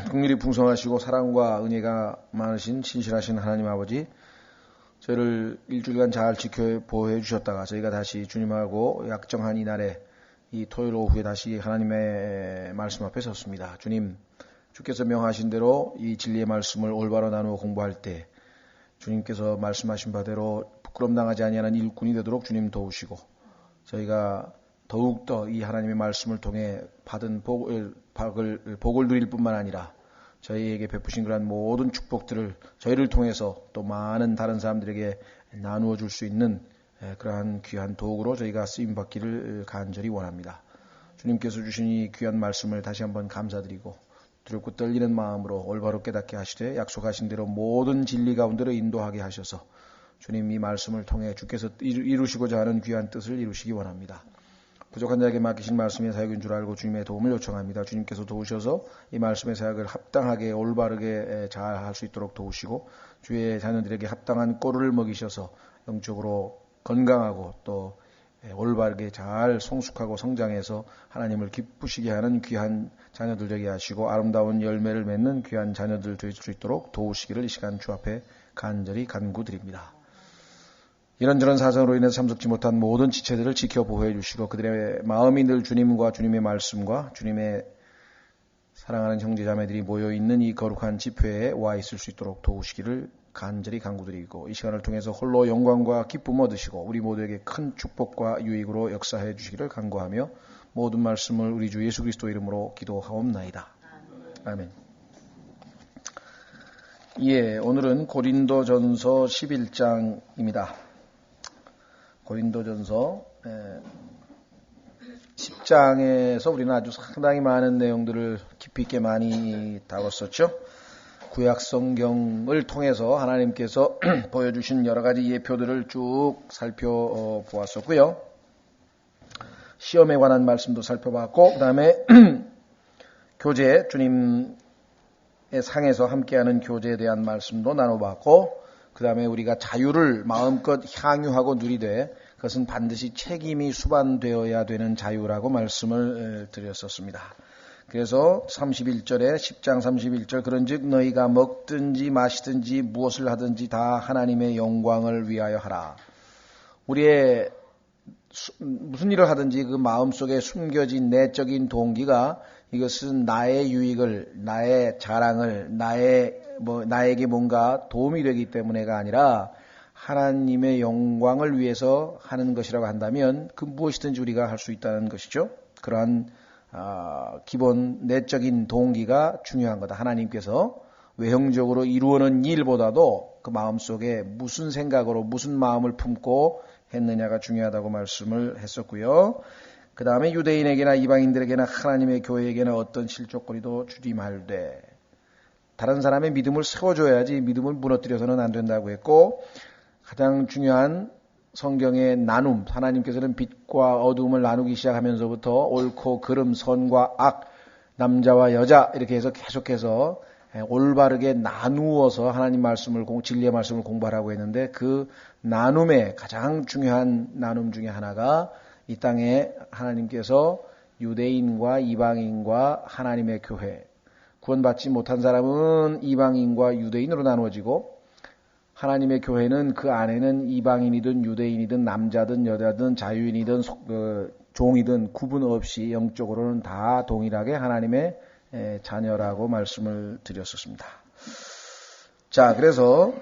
긍휼이 풍성하시고 사랑과 은혜가 많으신 신실하신 하나님 아버지, 저희를 일주일간 잘 지켜 보호해 주셨다가 저희가 다시 주님하고 약정한 이날에 이 토요일 오후에 다시 하나님의 말씀 앞에 섰습니다. 주님, 주께서 명하신 대로 이 진리의 말씀을 올바로 나누어 공부할 때 주님께서 말씀하신 바대로 부끄럼 당하지 아니하는 일꾼이 되도록 주님 도우시고, 저희가 더욱더 이 하나님의 말씀을 통해 받은 복을 누릴 뿐만 아니라 저희에게 베푸신 그러한 모든 축복들을 저희를 통해서 또 많은 다른 사람들에게 나누어 줄 수 있는 그러한 귀한 도구로 저희가 쓰임받기를 간절히 원합니다. 주님께서 주신 이 귀한 말씀을 다시 한번 감사드리고 두렵고 떨리는 마음으로 올바로 깨닫게 하시되 약속하신 대로 모든 진리 가운데로 인도하게 하셔서 주님 이 말씀을 통해 주께서 이루시고자 하는 귀한 뜻을 이루시기 원합니다. 부족한 자에게 맡기신 말씀의 사역인 줄 알고 주님의 도움을 요청합니다. 주님께서 도우셔서 이 말씀의 사역을 합당하게 올바르게 잘 할 수 있도록 도우시고 주의 자녀들에게 합당한 꼴을 먹이셔서 영적으로 건강하고 또 올바르게 잘 성숙하고 성장해서 하나님을 기쁘시게 하는 귀한 자녀들 되게 하시고 아름다운 열매를 맺는 귀한 자녀들 될 수 있도록 도우시기를 이 시간 주 앞에 간절히 간구드립니다. 이런저런 사정으로 인해서 참석지 못한 모든 지체들을 지켜 보호해 주시고 그들의 마음이 늘 주님과 주님의 말씀과 주님의 사랑하는 형제자매들이 모여있는 이 거룩한 집회에 와 있을 수 있도록 도우시기를 간절히 간구드리고 이 시간을 통해서 홀로 영광과 기쁨 얻으시고 우리 모두에게 큰 축복과 유익으로 역사해 주시기를 간구하며 모든 말씀을 우리 주 예수 그리스도 이름으로 기도하옵나이다. 아멘. 예, 오늘은 고린도전서 11장입니다. 고린도전서 10장에서 우리는 아주 상당히 많은 내용들을 깊이 있게 많이 다뤘었죠. 구약 성경을 통해서 하나님께서 보여주신 여러 가지 예표들을 쭉 살펴보았었고요. 시험에 관한 말씀도 살펴봤고 그 다음에 교제, 주님의 상에서 함께하는 교제에 대한 말씀도 나눠봤고 그 다음에 우리가 자유를 마음껏 향유하고 누리되 그것은 반드시 책임이 수반되어야 되는 자유라고 말씀을 드렸었습니다. 그래서 31절에 10장 31절 그런즉 너희가 먹든지 마시든지 무엇을 하든지 다 하나님의 영광을 위하여 하라. 우리의 무슨 일을 하든지 그 마음속에 숨겨진 내적인 동기가 이것은 나의 유익을, 나의 자랑을, 나에게 뭔가 도움이 되기 때문에가 아니라 하나님의 영광을 위해서 하는 것이라고 한다면 그 무엇이든지 우리가 할 수 있다는 것이죠. 그러한 기본 내적인 동기가 중요한 거다. 하나님께서 외형적으로 이루어는 일보다도 그 마음속에 무슨 생각으로 무슨 마음을 품고 했느냐가 중요하다고 말씀을 했었고요. 그 다음에 유대인에게나 이방인들에게나 하나님의 교회에게나 어떤 실족거리도 주지 말되 다른 사람의 믿음을 세워줘야지 믿음을 무너뜨려서는 안 된다고 했고 가장 중요한 성경의 나눔, 하나님께서는 빛과 어둠을 나누기 시작하면서부터 옳고 그름, 선과 악, 남자와 여자 이렇게 해서 계속해서 올바르게 나누어서 하나님 말씀을 진리의 말씀을 공부하라고 했는데 그 나눔의 가장 중요한 나눔 중에 하나가 이 땅에 하나님께서 유대인과 이방인과 하나님의 교회, 구원받지 못한 사람은 이방인과 유대인으로 나누어지고 하나님의 교회는 그 안에는 이방인이든 유대인이든 남자든 여자든 자유인이든 종이든 구분 없이 영적으로는 다 동일하게 하나님의 자녀라고 말씀을 드렸었습니다. 자, 그래서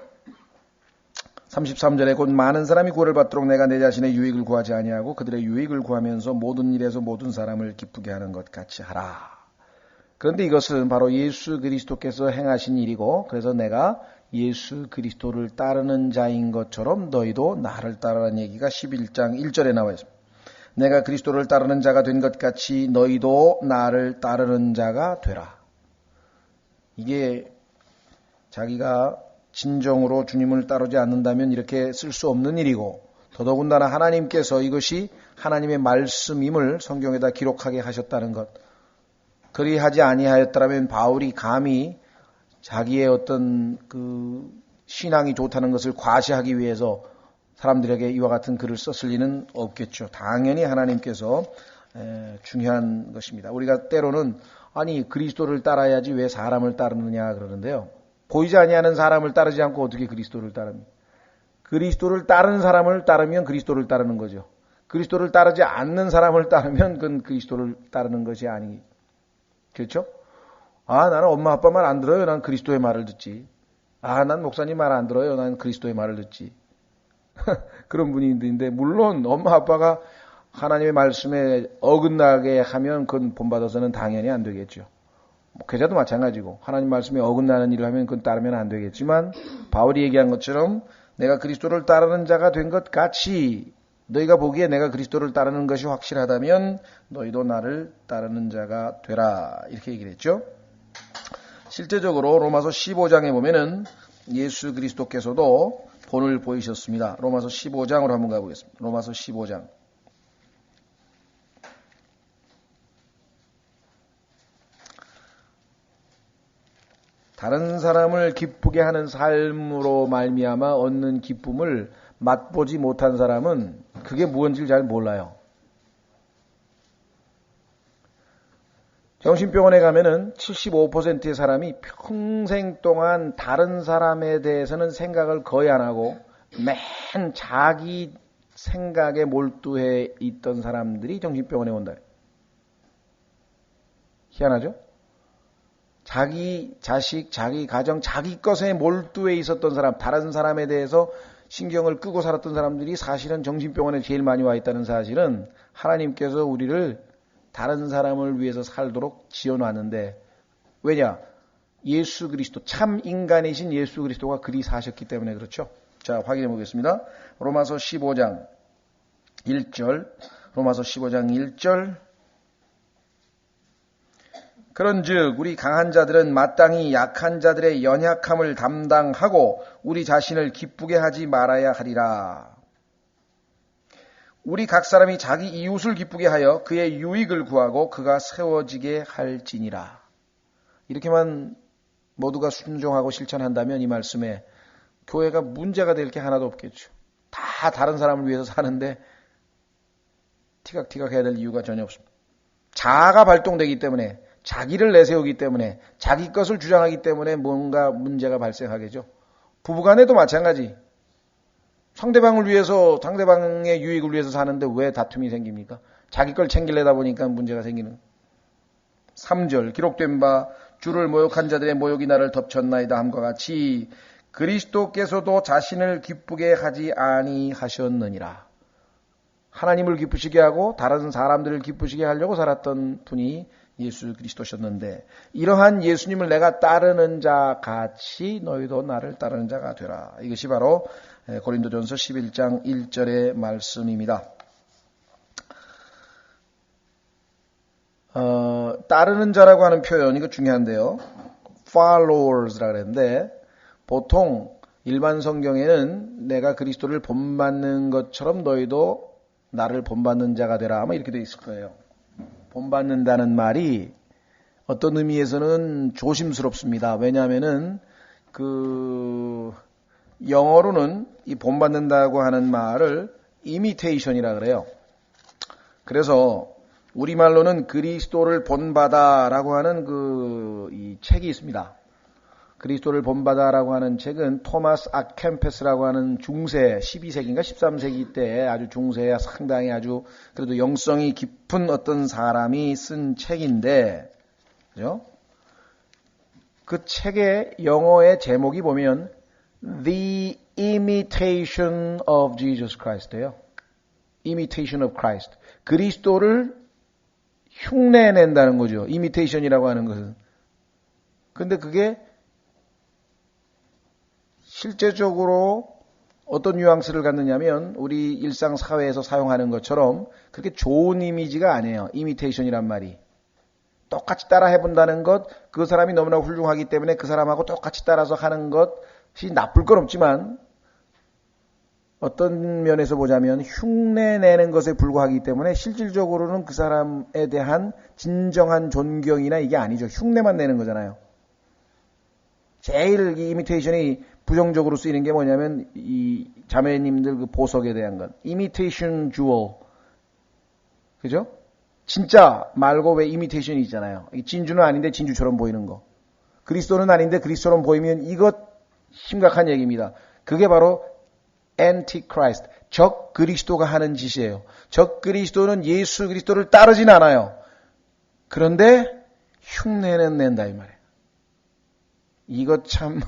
33절에 곧 많은 사람이 구원을 받도록 내가 내 자신의 유익을 구하지 아니하고 그들의 유익을 구하면서 모든 일에서 모든 사람을 기쁘게 하는 것 같이 하라. 그런데 이것은 바로 예수 그리스도께서 행하신 일이고 그래서 내가 예수 그리스도를 따르는 자인 것처럼 너희도 나를 따르라는 얘기가 11장 1절에 나와 있습니다. 내가 그리스도를 따르는 자가 된 것 같이 너희도 나를 따르는 자가 되라. 이게 자기가 진정으로 주님을 따르지 않는다면 이렇게 쓸 수 없는 일이고 더더군다나 하나님께서 이것이 하나님의 말씀임을 성경에다 기록하게 하셨다는 것. 그리하지 아니하였더라면 바울이 감히 자기의 어떤 그 신앙이 좋다는 것을 과시하기 위해서 사람들에게 이와 같은 글을 썼을 리는 없겠죠. 당연히 하나님께서 중요한 것입니다. 우리가 때로는 아니 그리스도를 따라야지 왜 사람을 따르느냐 그러는데요. 보이지 아니하는 사람을 따르지 않고 어떻게 그리스도를 따릅니까? 그리스도를 따르는 사람을 따르면 그리스도를 따르는 거죠. 그리스도를 따르지 않는 사람을 따르면 그건 그리스도를 따르는 것이 아니. 그렇죠? 아, 나는 엄마 아빠 말 안 들어요. 난 그리스도의 말을 듣지. 아, 난 목사님 말 안 들어요. 난 그리스도의 말을 듣지. 그런 분이 있는데 물론 엄마 아빠가 하나님의 말씀에 어긋나게 하면 그건 본받아서는 당연히 안 되겠죠. 목회자도 마찬가지고 하나님 말씀에 어긋나는 일을 하면 그건 따르면 안 되겠지만 바울이 얘기한 것처럼 내가 그리스도를 따르는 자가 된 것 같이 너희가 보기에 내가 그리스도를 따르는 것이 확실하다면 너희도 나를 따르는 자가 되라 이렇게 얘기를 했죠. 실제적으로 로마서 15장에 보면은 예수 그리스도께서도 본을 보이셨습니다. 로마서 15장으로 한번 가보겠습니다. 로마서 15장. 다른 사람을 기쁘게 하는 삶으로 말미암아 얻는 기쁨을 맛보지 못한 사람은 그게 무엇인지 잘 몰라요. 정신병원에 가면은 75%의 사람이 평생 동안 다른 사람에 대해서는 생각을 거의 안 하고 맨 자기 생각에 몰두해 있던 사람들이 정신병원에 온다. 희한하죠? 자기 자식, 자기 가정, 자기 것에 몰두해 있었던 사람, 다른 사람에 대해서 신경을 끄고 살았던 사람들이 사실은 정신병원에 제일 많이 와 있다는 사실은 하나님께서 우리를 다른 사람을 위해서 살도록 지어놨는데 왜냐? 예수 그리스도, 참 인간이신 예수 그리스도가 그리 사셨기 때문에 그렇죠. 자, 확인해 보겠습니다. 로마서 15장 1절, 로마서 15장 1절. 그런즉 우리 강한 자들은 마땅히 약한 자들의 연약함을 담당하고 우리 자신을 기쁘게 하지 말아야 하리라. 우리 각 사람이 자기 이웃을 기쁘게 하여 그의 유익을 구하고 그가 세워지게 할지니라. 이렇게만 모두가 순종하고 실천한다면 이 말씀에 교회가 문제가 될 게 하나도 없겠죠. 다 다른 사람을 위해서 사는데 티각티각 해야 될 이유가 전혀 없습니다. 자아가 발동되기 때문에, 자기를 내세우기 때문에, 자기 것을 주장하기 때문에 뭔가 문제가 발생하겠죠. 부부간에도 마찬가지. 상대방을 위해서, 상대방의 유익을 위해서 사는데 왜 다툼이 생깁니까? 자기 걸 챙기려다 보니까 문제가 생기는. 3절 기록된 바 주를 모욕한 자들의 모욕이 나를 덮쳤나이다 함과 같이 그리스도께서도 자신을 기쁘게 하지 아니하셨느니라. 하나님을 기쁘시게 하고 다른 사람들을 기쁘시게 하려고 살았던 분이 예수 그리스도셨는데 이러한 예수님을 내가 따르는 자 같이 너희도 나를 따르는 자가 되라. 이것이 바로 고린도전서 11장 1절의 말씀입니다. 따르는 자라고 하는 표현, 이거 중요한데요. followers라고 그랬는데 보통 일반 성경에는 내가 그리스도를 본받는 것처럼 너희도 나를 본받는 자가 되라 아마 이렇게 돼 있을 거예요. 본받는다는 말이 어떤 의미에서는 조심스럽습니다. 왜냐하면은 영어로는 이 본받는다고 하는 말을 imitation이라 그래요. 그래서 우리말로는 그리스도를 본받아라고 하는 이 책이 있습니다. 그리스도를 본받아라고 하는 책은 토마스 아켐페스라고 하는 중세 12세기인가 13세기 때 아주 중세에 상당히 아주 그래도 영성이 깊은 어떤 사람이 쓴 책인데, 그죠? 그 책의 영어의 제목이 보면 The Imitation of Jesus Christ예요. Imitation of Christ. 그리스도를 흉내낸다는 거죠. Imitation이라고 하는 것은. 근데 그게 실제적으로 어떤 뉘앙스를 갖느냐면 우리 일상사회에서 사용하는 것처럼 그렇게 좋은 이미지가 아니에요. imitation이란 말이. 똑같이 따라 해본다는 것, 그 사람이 너무나 훌륭하기 때문에 그 사람하고 똑같이 따라서 하는 것이 나쁠 건 없지만 어떤 면에서 보자면 흉내내는 것에 불과하기 때문에 실질적으로는 그 사람에 대한 진정한 존경이나 이게 아니죠. 흉내만 내는 거잖아요. 제일 이 이미테이션이 부정적으로 쓰이는 게 뭐냐면 이 자매님들 그 보석에 대한 것. imitation jewel. 그죠? 진짜 말고 왜 이미테이션이 있잖아요. 진주는 아닌데 진주처럼 보이는 거. 그리스도는 아닌데 그리스도처럼 보이면 이것 심각한 얘기입니다. 그게 바로 antichrist, 적 그리스도가 하는 짓이에요. 적 그리스도는 예수 그리스도를 따르진 않아요. 그런데 흉내는 낸다 이 말이에요. 이것 참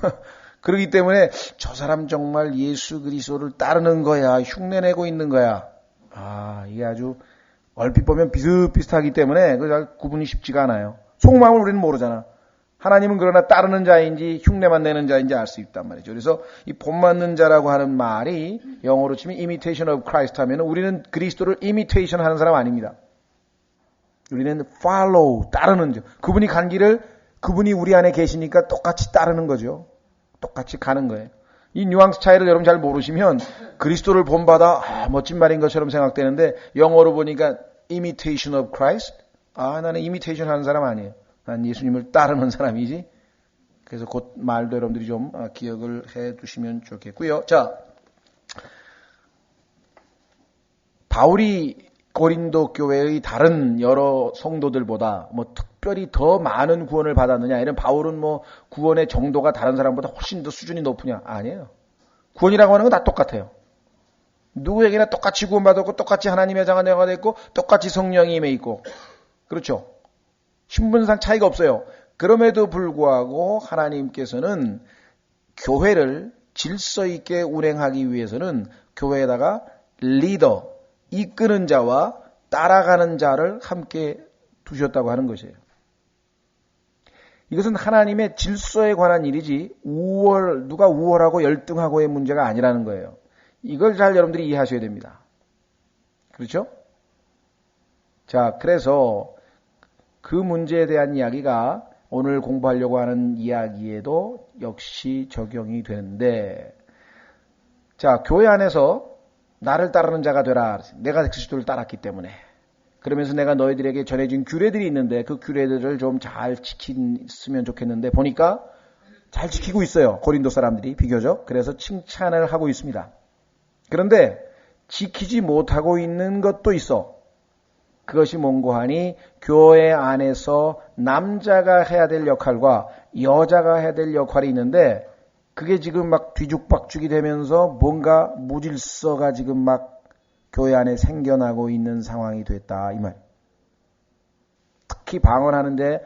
그렇기 때문에 저 사람 정말 예수 그리스도를 따르는 거야. 흉내내고 있는 거야. 이게 아주 얼핏 보면 비슷비슷하기 때문에 잘 구분이 쉽지가 않아요. 속마음을 우리는 모르잖아. 하나님은 그러나 따르는 자인지 흉내만 내는 자인지 알 수 있단 말이죠. 그래서 이 본받는 자라고 하는 말이 영어로 치면 imitation of Christ 하면 우리는 그리스도를 imitation 하는 사람 아닙니다. 우리는 follow, 따르는 자. 그분이 간 길을 그분이 우리 안에 계시니까 똑같이 따르는 거죠. 똑같이 가는 거예요. 이 뉘앙스 차이를 여러분 잘 모르시면 그리스도를 본받아 멋진 말인 것처럼 생각되는데 영어로 보니까 imitation of Christ. 나는 imitation 하는 사람 아니에요. 난 예수님을 따르는 사람이지. 그래서 그 말도 여러분들이 좀 기억을 해 두시면 좋겠고요. 자, 바울이 고린도 교회의 다른 여러 성도들보다 특별히 더 많은 구원을 받았느냐? 이런 바울은 구원의 정도가 다른 사람보다 훨씬 더 수준이 높으냐? 아니에요. 구원이라고 하는 건 다 똑같아요. 누구에게나 똑같이 구원받았고 똑같이 하나님의 자녀가 됐고 똑같이 성령이 임해 있고 그렇죠. 신분상 차이가 없어요. 그럼에도 불구하고 하나님께서는 교회를 질서 있게 운행하기 위해서는 교회에다가 리더, 이끄는 자와 따라가는 자를 함께 두셨다고 하는 것이에요. 이것은 하나님의 질서에 관한 일이지 누가 우월하고 열등하고의 문제가 아니라는 거예요. 이걸 잘 여러분들이 이해하셔야 됩니다. 그렇죠? 자, 그래서 그 문제에 대한 이야기가 오늘 공부하려고 하는 이야기에도 역시 적용이 되는데, 자, 교회 안에서 나를 따르는 자가 되라. 내가 그리스도를 따랐기 때문에. 그러면서 내가 너희들에게 전해진 규례들이 있는데 그 규례들을 좀 잘 지켰으면 좋겠는데 보니까 잘 지키고 있어요. 고린도 사람들이 비교적. 그래서 칭찬을 하고 있습니다. 그런데 지키지 못하고 있는 것도 있어. 그것이 뭔고 하니 교회 안에서 남자가 해야 될 역할과 여자가 해야 될 역할이 있는데 그게 지금 막 뒤죽박죽이 되면서 뭔가 무질서가 지금 막 교회 안에 생겨나고 있는 상황이 됐다 이 말. 특히 방언하는데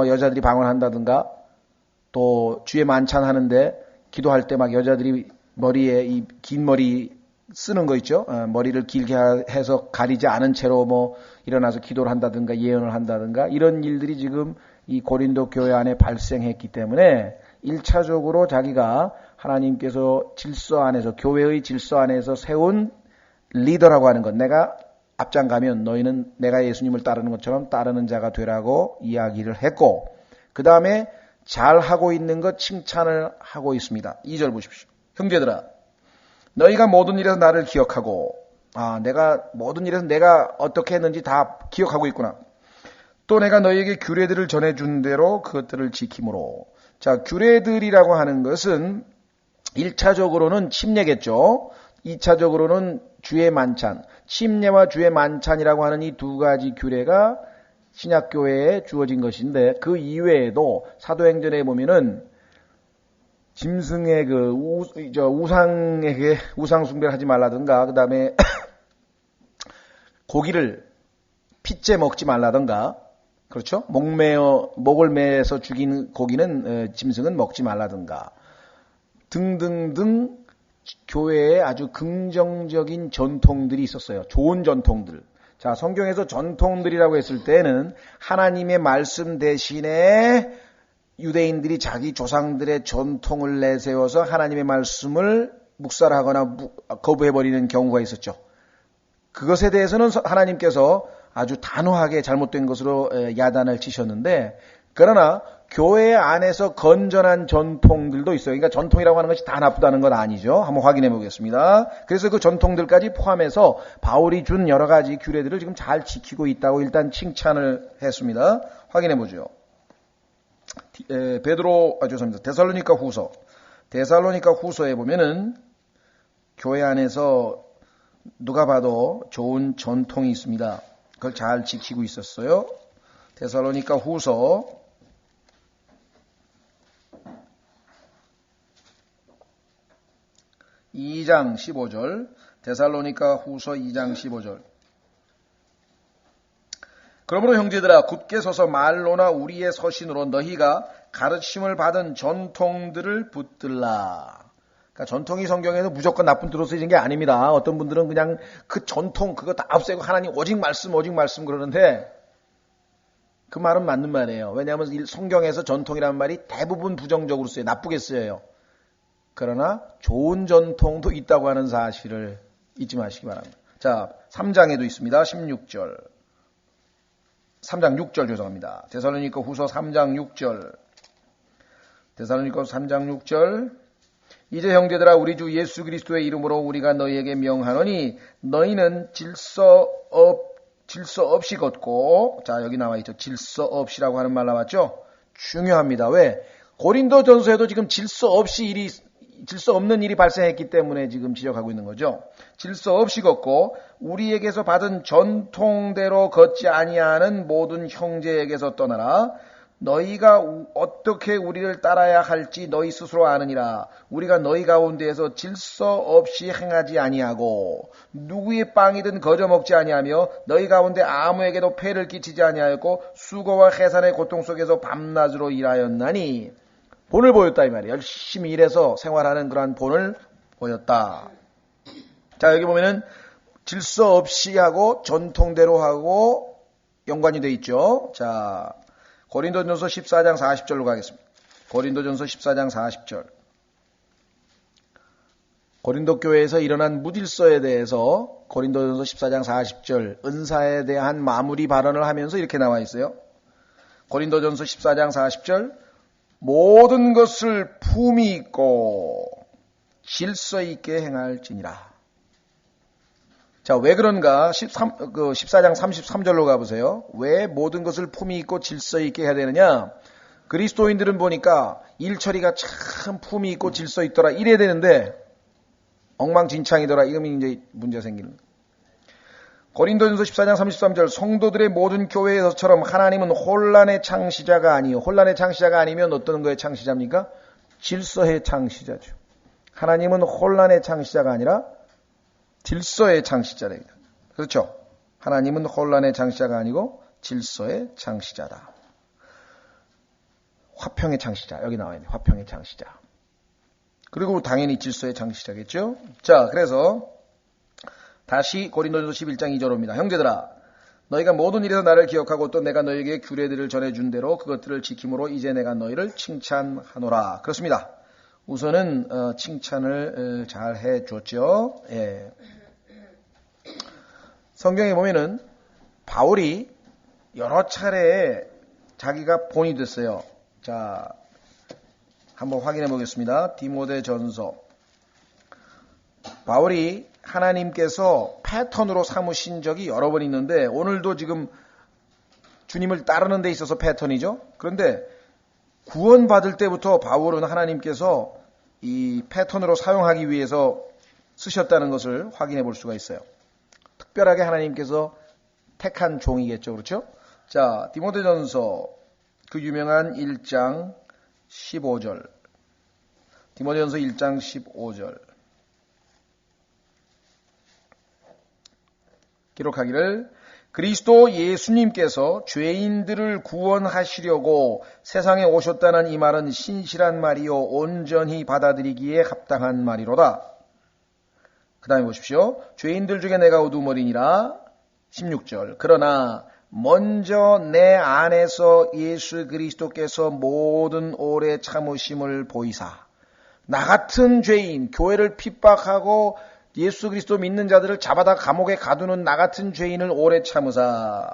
여자들이 방언한다든가 또 주에 만찬하는데 기도할 때 막 여자들이 머리에 이 긴 머리 쓰는 거 있죠. 머리를 길게 해서 가리지 않은 채로 일어나서 기도를 한다든가 예언을 한다든가 이런 일들이 지금 이 고린도 교회 안에 발생했기 때문에 1차적으로 자기가 하나님께서 질서 안에서 교회의 질서 안에서 세운 리더라고 하는 것, 내가 앞장 가면 너희는 내가 예수님을 따르는 것처럼 따르는 자가 되라고 이야기를 했고 그 다음에 잘하고 있는 것 칭찬을 하고 있습니다. 2절 보십시오. 형제들아 너희가 모든 일에서 나를 기억하고 내가 모든 일에서 내가 어떻게 했는지 다 기억하고 있구나. 또 내가 너희에게 규례들을 전해준 대로 그것들을 지킴으로. 자, 규례들이라고 하는 것은 1차적으로는 침례겠죠. 2차적으로는 주의 만찬. 침례와 주의 만찬이라고 하는 이 두 가지 규례가 신약교회에 주어진 것인데 그 이외에도 사도행전에 보면은 짐승의 우상에게 우상 숭배를 하지 말라든가 그 다음에 고기를 핏째 먹지 말라든가 그렇죠? 목을 매서 죽인 고기는 짐승은 먹지 말라든가 등등등 교회에 아주 긍정적인 전통들이 있었어요. 좋은 전통들. 자, 성경에서 전통들이라고 했을 때는 하나님의 말씀 대신에 유대인들이 자기 조상들의 전통을 내세워서 하나님의 말씀을 묵살하거나 거부해버리는 경우가 있었죠. 그것에 대해서는 하나님께서 아주 단호하게 잘못된 것으로 야단을 치셨는데 그러나 교회 안에서 건전한 전통들도 있어요. 그러니까 전통이라고 하는 것이 다 나쁘다는 건 아니죠. 한번 확인해 보겠습니다. 그래서 그 전통들까지 포함해서 바울이 준 여러 가지 규례들을 지금 잘 지키고 있다고 일단 칭찬을 했습니다. 확인해 보죠. 데살로니가 후서에 보면은 교회 안에서 누가 봐도 좋은 전통이 있습니다. 그걸 잘 지키고 있었어요. 데살로니가 후서 2장 15절, 데살로니가 후서 2장 15절. 그러므로 형제들아 굳게 서서 말로나 우리의 서신으로 너희가 가르침을 받은 전통들을 붙들라. 그러니까 전통이 성경에서 무조건 나쁜 뜻으로 쓰이는 게 아닙니다. 어떤 분들은 그냥 그 전통 그거 다 없애고 하나님 오직 말씀 그러는데 그 말은 맞는 말이에요. 왜냐하면 성경에서 전통이라는 말이 대부분 부정적으로 쓰여요. 나쁘게 쓰여요. 그러나 좋은 전통도 있다고 하는 사실을 잊지 마시기 바랍니다. 자, 3장에도 있습니다. 16절. 3장 6절 죄송합니다. 데살로니가 후서 3장 6절. 데살로니가 3장 6절. 이제 형제들아 우리 주 예수 그리스도의 이름으로 우리가 너희에게 명하노니 너희는 질서 없이 걷고, 자 여기 나와 있죠. 질서 없이라고 하는 말 나왔죠. 중요합니다. 왜? 고린도전서에도 지금 질서 없는 일이 발생했기 때문에 지금 지적하고 있는 거죠. 질서 없이 걷고 우리에게서 받은 전통대로 걷지 아니하는 모든 형제에게서 떠나라. 너희가 어떻게 우리를 따라야 할지 너희 스스로 아느니라. 우리가 너희 가운데에서 질서 없이 행하지 아니하고 누구의 빵이든 거저 먹지 아니하며 너희 가운데 아무에게도 폐를 끼치지 아니하였고 수고와 해산의 고통 속에서 밤낮으로 일하였나니. 본을 보였다 이 말이에요. 열심히 일해서 생활하는 그러한 본을 보였다. 자 여기 보면은 질서 없이 하고 전통대로 하고 연관이 되어 있죠. 자 고린도전서 14장 40절로 가겠습니다. 고린도전서 14장 40절. 고린도 교회에서 일어난 무질서에 대해서 고린도전서 14장 40절 은사에 대한 마무리 발언을 하면서 이렇게 나와 있어요. 고린도전서 14장 40절 모든 것을 품위 있고 질서 있게 행할지니라. 자, 왜 그런가? 14장 33절로 가보세요. 왜 모든 것을 품위 있고 질서 있게 해야 되느냐? 그리스도인들은 보니까 일처리가 참 품위 있고 질서 있더라. 이래야 되는데 엉망진창이더라. 이러면 이제 문제 생기는 거예요. 고린도전서 14장 33절 성도들의 모든 교회에서처럼 하나님은 혼란의 창시자가 아니요. 혼란의 창시자가 아니면 어떤 거의 창시자입니까? 질서의 창시자죠. 하나님은 혼란의 창시자가 아니라 질서의 창시자랍니다. 그렇죠? 하나님은 혼란의 창시자가 아니고 질서의 창시자다. 화평의 창시자. 여기 나와 있네. 화평의 창시자. 그리고 당연히 질서의 창시자겠죠? 자, 그래서 다시 고린도전서 11장 2절입니다. 형제들아 너희가 모든 일에서 나를 기억하고 또 내가 너희에게 규례들을 전해준 대로 그것들을 지킴으로 이제 내가 너희를 칭찬하노라. 그렇습니다. 우선은 칭찬을 잘 해줬죠. 예. 성경에 보면은 바울이 여러 차례 자기가 본이 됐어요. 자, 한번 확인해 보겠습니다. 디모데전서. 바울이 하나님께서 패턴으로 삼으신 적이 여러 번 있는데 오늘도 지금 주님을 따르는 데 있어서 패턴이죠. 그런데 구원받을 때부터 바울은 하나님께서 이 패턴으로 사용하기 위해서 쓰셨다는 것을 확인해 볼 수가 있어요. 특별하게 하나님께서 택한 종이겠죠. 그렇죠? 자, 디모데전서 그 유명한 1장 15절. 디모데전서 1장 15절. 기록하기를 그리스도 예수님께서 죄인들을 구원하시려고 세상에 오셨다는 이 말은 신실한 말이요 온전히 받아들이기에 합당한 말이로다. 그 다음에 보십시오. 죄인들 중에 내가 우두머리니라. 16절. 그러나 먼저 내 안에서 예수 그리스도께서 모든 오래 참으심을 보이사 나 같은 죄인, 교회를 핍박하고 예수 그리스도 믿는 자들을 잡아다 감옥에 가두는 나 같은 죄인을 오래 참으사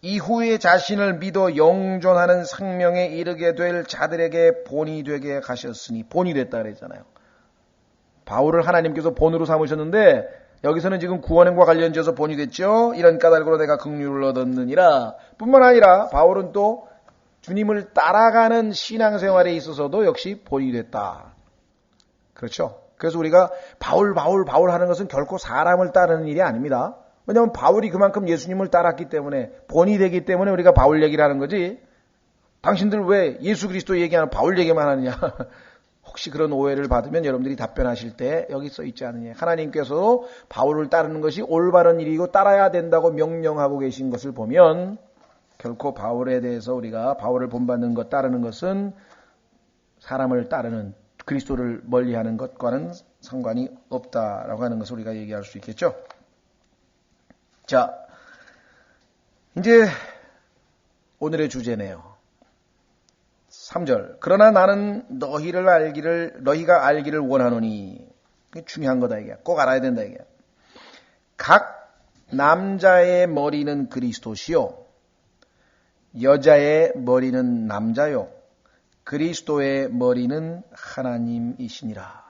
이후에 자신을 믿어 영존하는 생명에 이르게 될 자들에게 본이 되게 하셨으니. 본이 됐다 그랬잖아요. 바울을 하나님께서 본으로 삼으셨는데 여기서는 지금 구원행과 관련지어서 본이 됐죠. 이런 까닭으로 내가 긍휼을 얻었느니라. 뿐만 아니라 바울은 또 주님을 따라가는 신앙생활에 있어서도 역시 본이 됐다. 그렇죠? 그래서 우리가 바울 하는 것은 결코 사람을 따르는 일이 아닙니다. 왜냐하면 바울이 그만큼 예수님을 따랐기 때문에, 본이 되기 때문에 우리가 바울 얘기를 하는 거지. 당신들 왜 예수 그리스도 얘기하는 바울 얘기만 하느냐. 혹시 그런 오해를 받으면 여러분들이 답변하실 때 여기 써 있지 않느냐. 하나님께서 바울을 따르는 것이 올바른 일이고 따라야 된다고 명령하고 계신 것을 보면 결코 바울에 대해서 우리가 바울을 본받는 것, 따르는 것은 사람을 따르는 그리스도를 멀리하는 것과는 상관이 없다라고 하는 것을 우리가 얘기할 수 있겠죠. 자, 이제 오늘의 주제네요. 3절. 그러나 나는 너희가 알기를 원하노니. 이게 중요한 거다 이게. 꼭 알아야 된다 이게. 각 남자의 머리는 그리스도시요, 여자의 머리는 남자요, 그리스도의 머리는 하나님이시니라.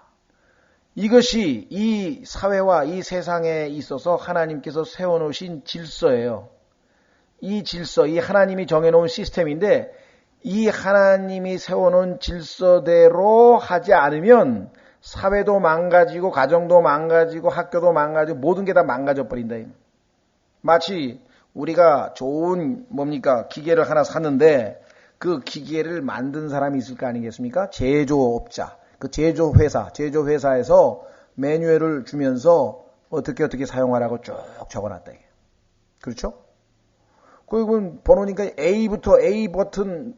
이것이 이 사회와 이 세상에 있어서 하나님께서 세워놓으신 질서예요. 이 질서, 이 하나님이 정해놓은 시스템인데 이 하나님이 세워놓은 질서대로 하지 않으면 사회도 망가지고 가정도 망가지고 학교도 망가지고 모든 게 다 망가져 버린다. 마치 우리가 좋은 기계를 하나 샀는데 그 기계를 만든 사람이 있을 거 아니겠습니까? 제조업자, 그 제조회사에서 매뉴얼을 주면서 어떻게 사용하라고 쭉 적어놨다. 그렇죠? 그리고 번호니까 A부터 A 버튼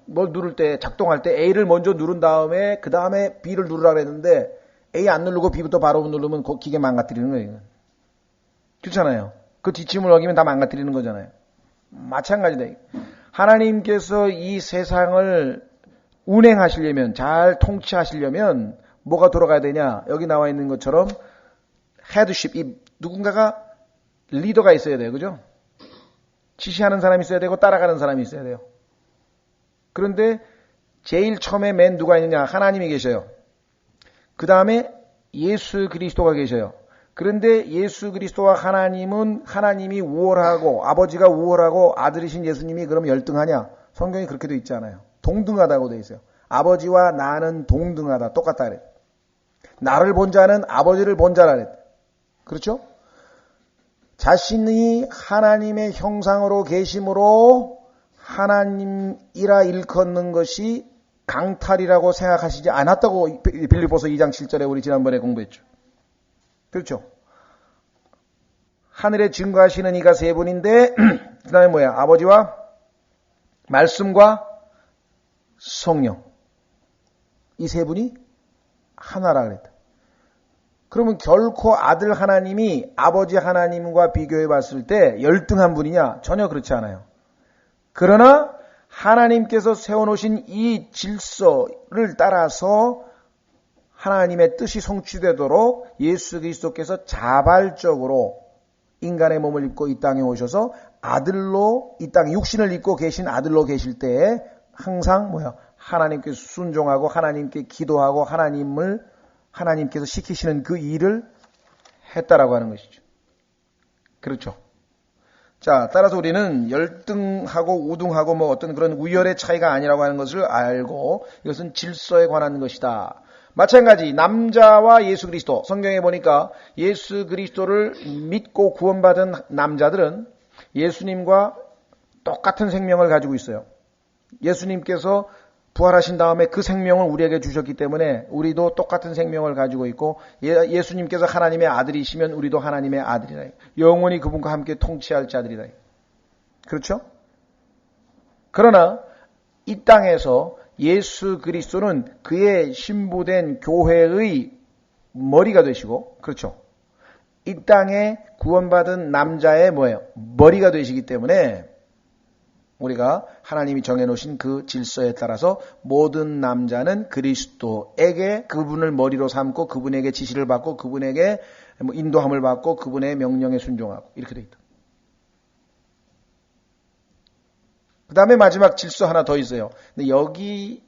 뭘 누를 때, 작동할 때 A를 먼저 누른 다음에 그 다음에 B를 누르라고 했는데 A 안 누르고 B부터 바로 누르면 그 기계 망가뜨리는 거예요. 그렇잖아요. 그 지침을 어기면 다 망가뜨리는 거잖아요. 마찬가지다. 하나님께서 이 세상을 운행하시려면, 잘 통치하시려면 뭐가 돌아가야 되냐? 여기 나와 있는 것처럼 헤드십, 이 누군가가 리더가 있어야 돼요. 그죠? 지시하는 사람이 있어야 되고 따라가는 사람이 있어야 돼요. 그런데 제일 처음에 맨 누가 있느냐? 하나님이 계셔요. 그 다음에 예수 그리스도가 계셔요. 그런데 예수 그리스도와 하나님은 하나님이 우월하고 아버지가 우월하고 아들이신 예수님이 그럼 열등하냐? 성경이 그렇게 돼 있지 않아요. 동등하다고 돼 있어요. 아버지와 나는 동등하다. 똑같다 그랬. 나를 본 자는 아버지를 본 자라 그랬. 그렇죠? 자신이 하나님의 형상으로 계심으로 하나님이라 일컫는 것이 강탈이라고 생각하시지 않았다고 빌립보서 2장 7절에 우리 지난번에 공부했죠. 그렇죠? 하늘에 증거하시는 이가 세 분인데 그 다음에 뭐야? 아버지와 말씀과 성령, 이 세 분이 하나라 그랬다. 그러면 결코 아들 하나님이 아버지 하나님과 비교해 봤을 때 열등한 분이냐? 전혀 그렇지 않아요. 그러나 하나님께서 세워놓으신 이 질서를 따라서 하나님의 뜻이 성취되도록 예수 그리스도께서 자발적으로 인간의 몸을 입고 이 땅에 오셔서 아들로, 이 땅에 육신을 입고 계신 아들로 계실 때에 항상 하나님께 순종하고 하나님께 기도하고 하나님께서 시키시는 그 일을 했다라고 하는 것이죠. 그렇죠. 자, 따라서 우리는 열등하고 우등하고 어떤 그런 우열의 차이가 아니라고 하는 것을 알고 이것은 질서에 관한 것이다. 마찬가지 남자와 예수 그리스도, 성경에 보니까 예수 그리스도를 믿고 구원받은 남자들은 예수님과 똑같은 생명을 가지고 있어요. 예수님께서 부활하신 다음에 그 생명을 우리에게 주셨기 때문에 우리도 똑같은 생명을 가지고 있고 예수님께서 하나님의 아들이시면 우리도 하나님의 아들이라. 영원히 그분과 함께 통치할 자들이라. 그렇죠? 그러나 이 땅에서 예수 그리스도는 그의 신부된 교회의 머리가 되시고, 그렇죠? 이 땅에 구원받은 남자의 머리가 되시기 때문에 우리가 하나님이 정해놓으신 그 질서에 따라서 모든 남자는 그리스도에게 그분을 머리로 삼고 그분에게 지시를 받고 그분에게 인도함을 받고 그분의 명령에 순종하고 이렇게 되어 있다. 그 다음에 마지막 질서 하나 더 있어요. 근데 여기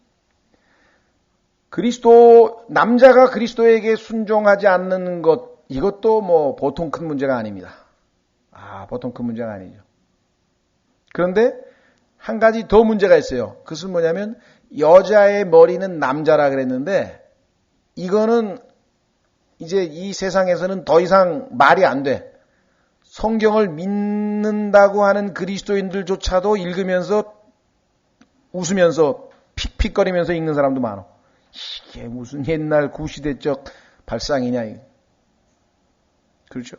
남자가 그리스도에게 순종하지 않는 것, 이것도 보통 큰 문제가 아닙니다. 보통 큰 문제가 아니죠. 그런데 한 가지 더 문제가 있어요. 그것은 뭐냐면 여자의 머리는 남자라 그랬는데 이거는 이제 이 세상에서는 더 이상 말이 안 돼. 성경을 믿는다고 하는 그리스도인들조차도 읽으면서 웃으면서 픽픽거리면서 읽는 사람도 많아. 이게 무슨 옛날 구시대적 발상이냐 이거. 그렇죠?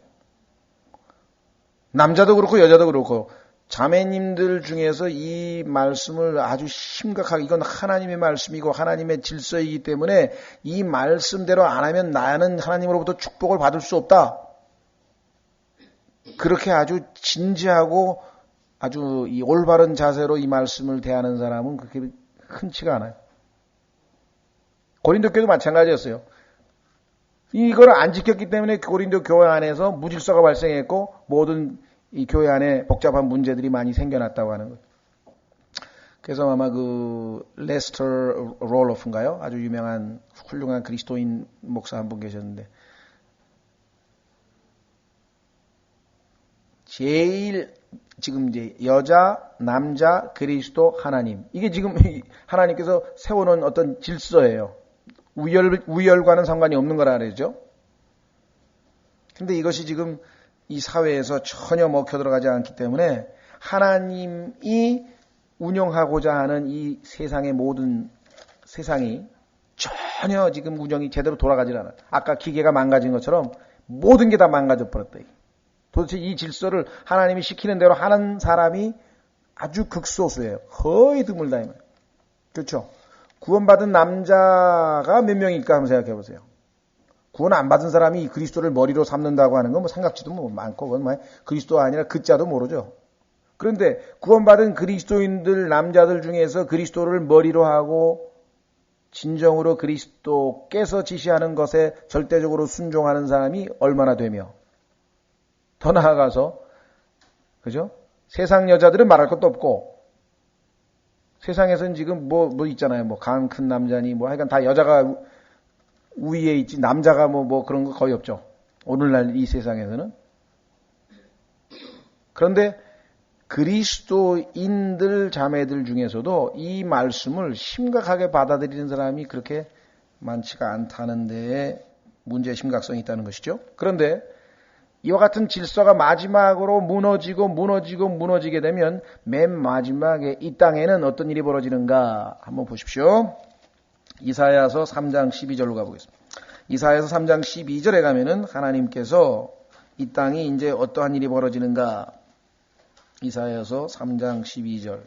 남자도 그렇고 여자도 그렇고 자매님들 중에서 이 말씀을 아주 심각하게, 이건 하나님의 말씀이고 하나님의 질서이기 때문에 이 말씀대로 안 하면 나는 하나님으로부터 축복을 받을 수 없다. 그렇게 아주 진지하고 아주 이 올바른 자세로 이 말씀을 대하는 사람은 그렇게 흔치가 않아요. 고린도 교회도 마찬가지였어요. 이걸 안 지켰기 때문에 고린도 교회 안에서 무질서가 발생했고 모든 이 교회 안에 복잡한 문제들이 많이 생겨났다고 하는 거예요. 그래서 아마 그 레스터 롤로프인가요? 아주 유명한 훌륭한 그리스도인 목사 한 분 계셨는데 제일 지금 이제 여자, 남자, 그리스도, 하나님. 이게 지금 하나님께서 세워놓은 어떤 질서예요. 우열과는 상관이 없는 거라 그러죠. 근데 이것이 지금 이 사회에서 전혀 먹혀 들어가지 않기 때문에 하나님이 운영하고자 하는 이 세상의 모든 세상이 전혀 지금 운영이 제대로 돌아가질 않아요. 아까 기계가 망가진 것처럼 모든 게 다 망가져 버렸다. 도대체 이 질서를 하나님이 시키는 대로 하는 사람이 아주 극소수예요. 거의 드물다. 그렇죠? 구원받은 남자가 몇 명일까 한번 생각해 보세요. 구원 안 받은 사람이 그리스도를 머리로 삼는다고 하는 건 뭐 생각지도 뭐 많고, 그건 뭐 그리스도가 아니라 그자도 모르죠. 그런데 구원받은 그리스도인들, 남자들 중에서 그리스도를 머리로 하고 진정으로 그리스도께서 지시하는 것에 절대적으로 순종하는 사람이 얼마나 되며, 더 나아가서, 그죠? 세상 여자들은 말할 것도 없고, 세상에서는 지금 뭐 있잖아요. 뭐 강 큰 남자니, 뭐 하여간 다 여자가 우위에 있지, 남자가 뭐 그런 거 거의 없죠. 오늘날 이 세상에서는. 그런데 그리스도인들 자매들 중에서도 이 말씀을 심각하게 받아들이는 사람이 그렇게 많지가 않다는 데에 문제의 심각성이 있다는 것이죠. 그런데 이와 같은 질서가 마지막으로 무너지게 되면 맨 마지막에 이 땅에는 어떤 일이 벌어지는가 한번 보십시오. 이사야서 3장 12절로 가보겠습니다. 이사야서 3장 12절에 가면은 하나님께서 이 땅이 이제 어떠한 일이 벌어지는가. 이사야서 3장 12절.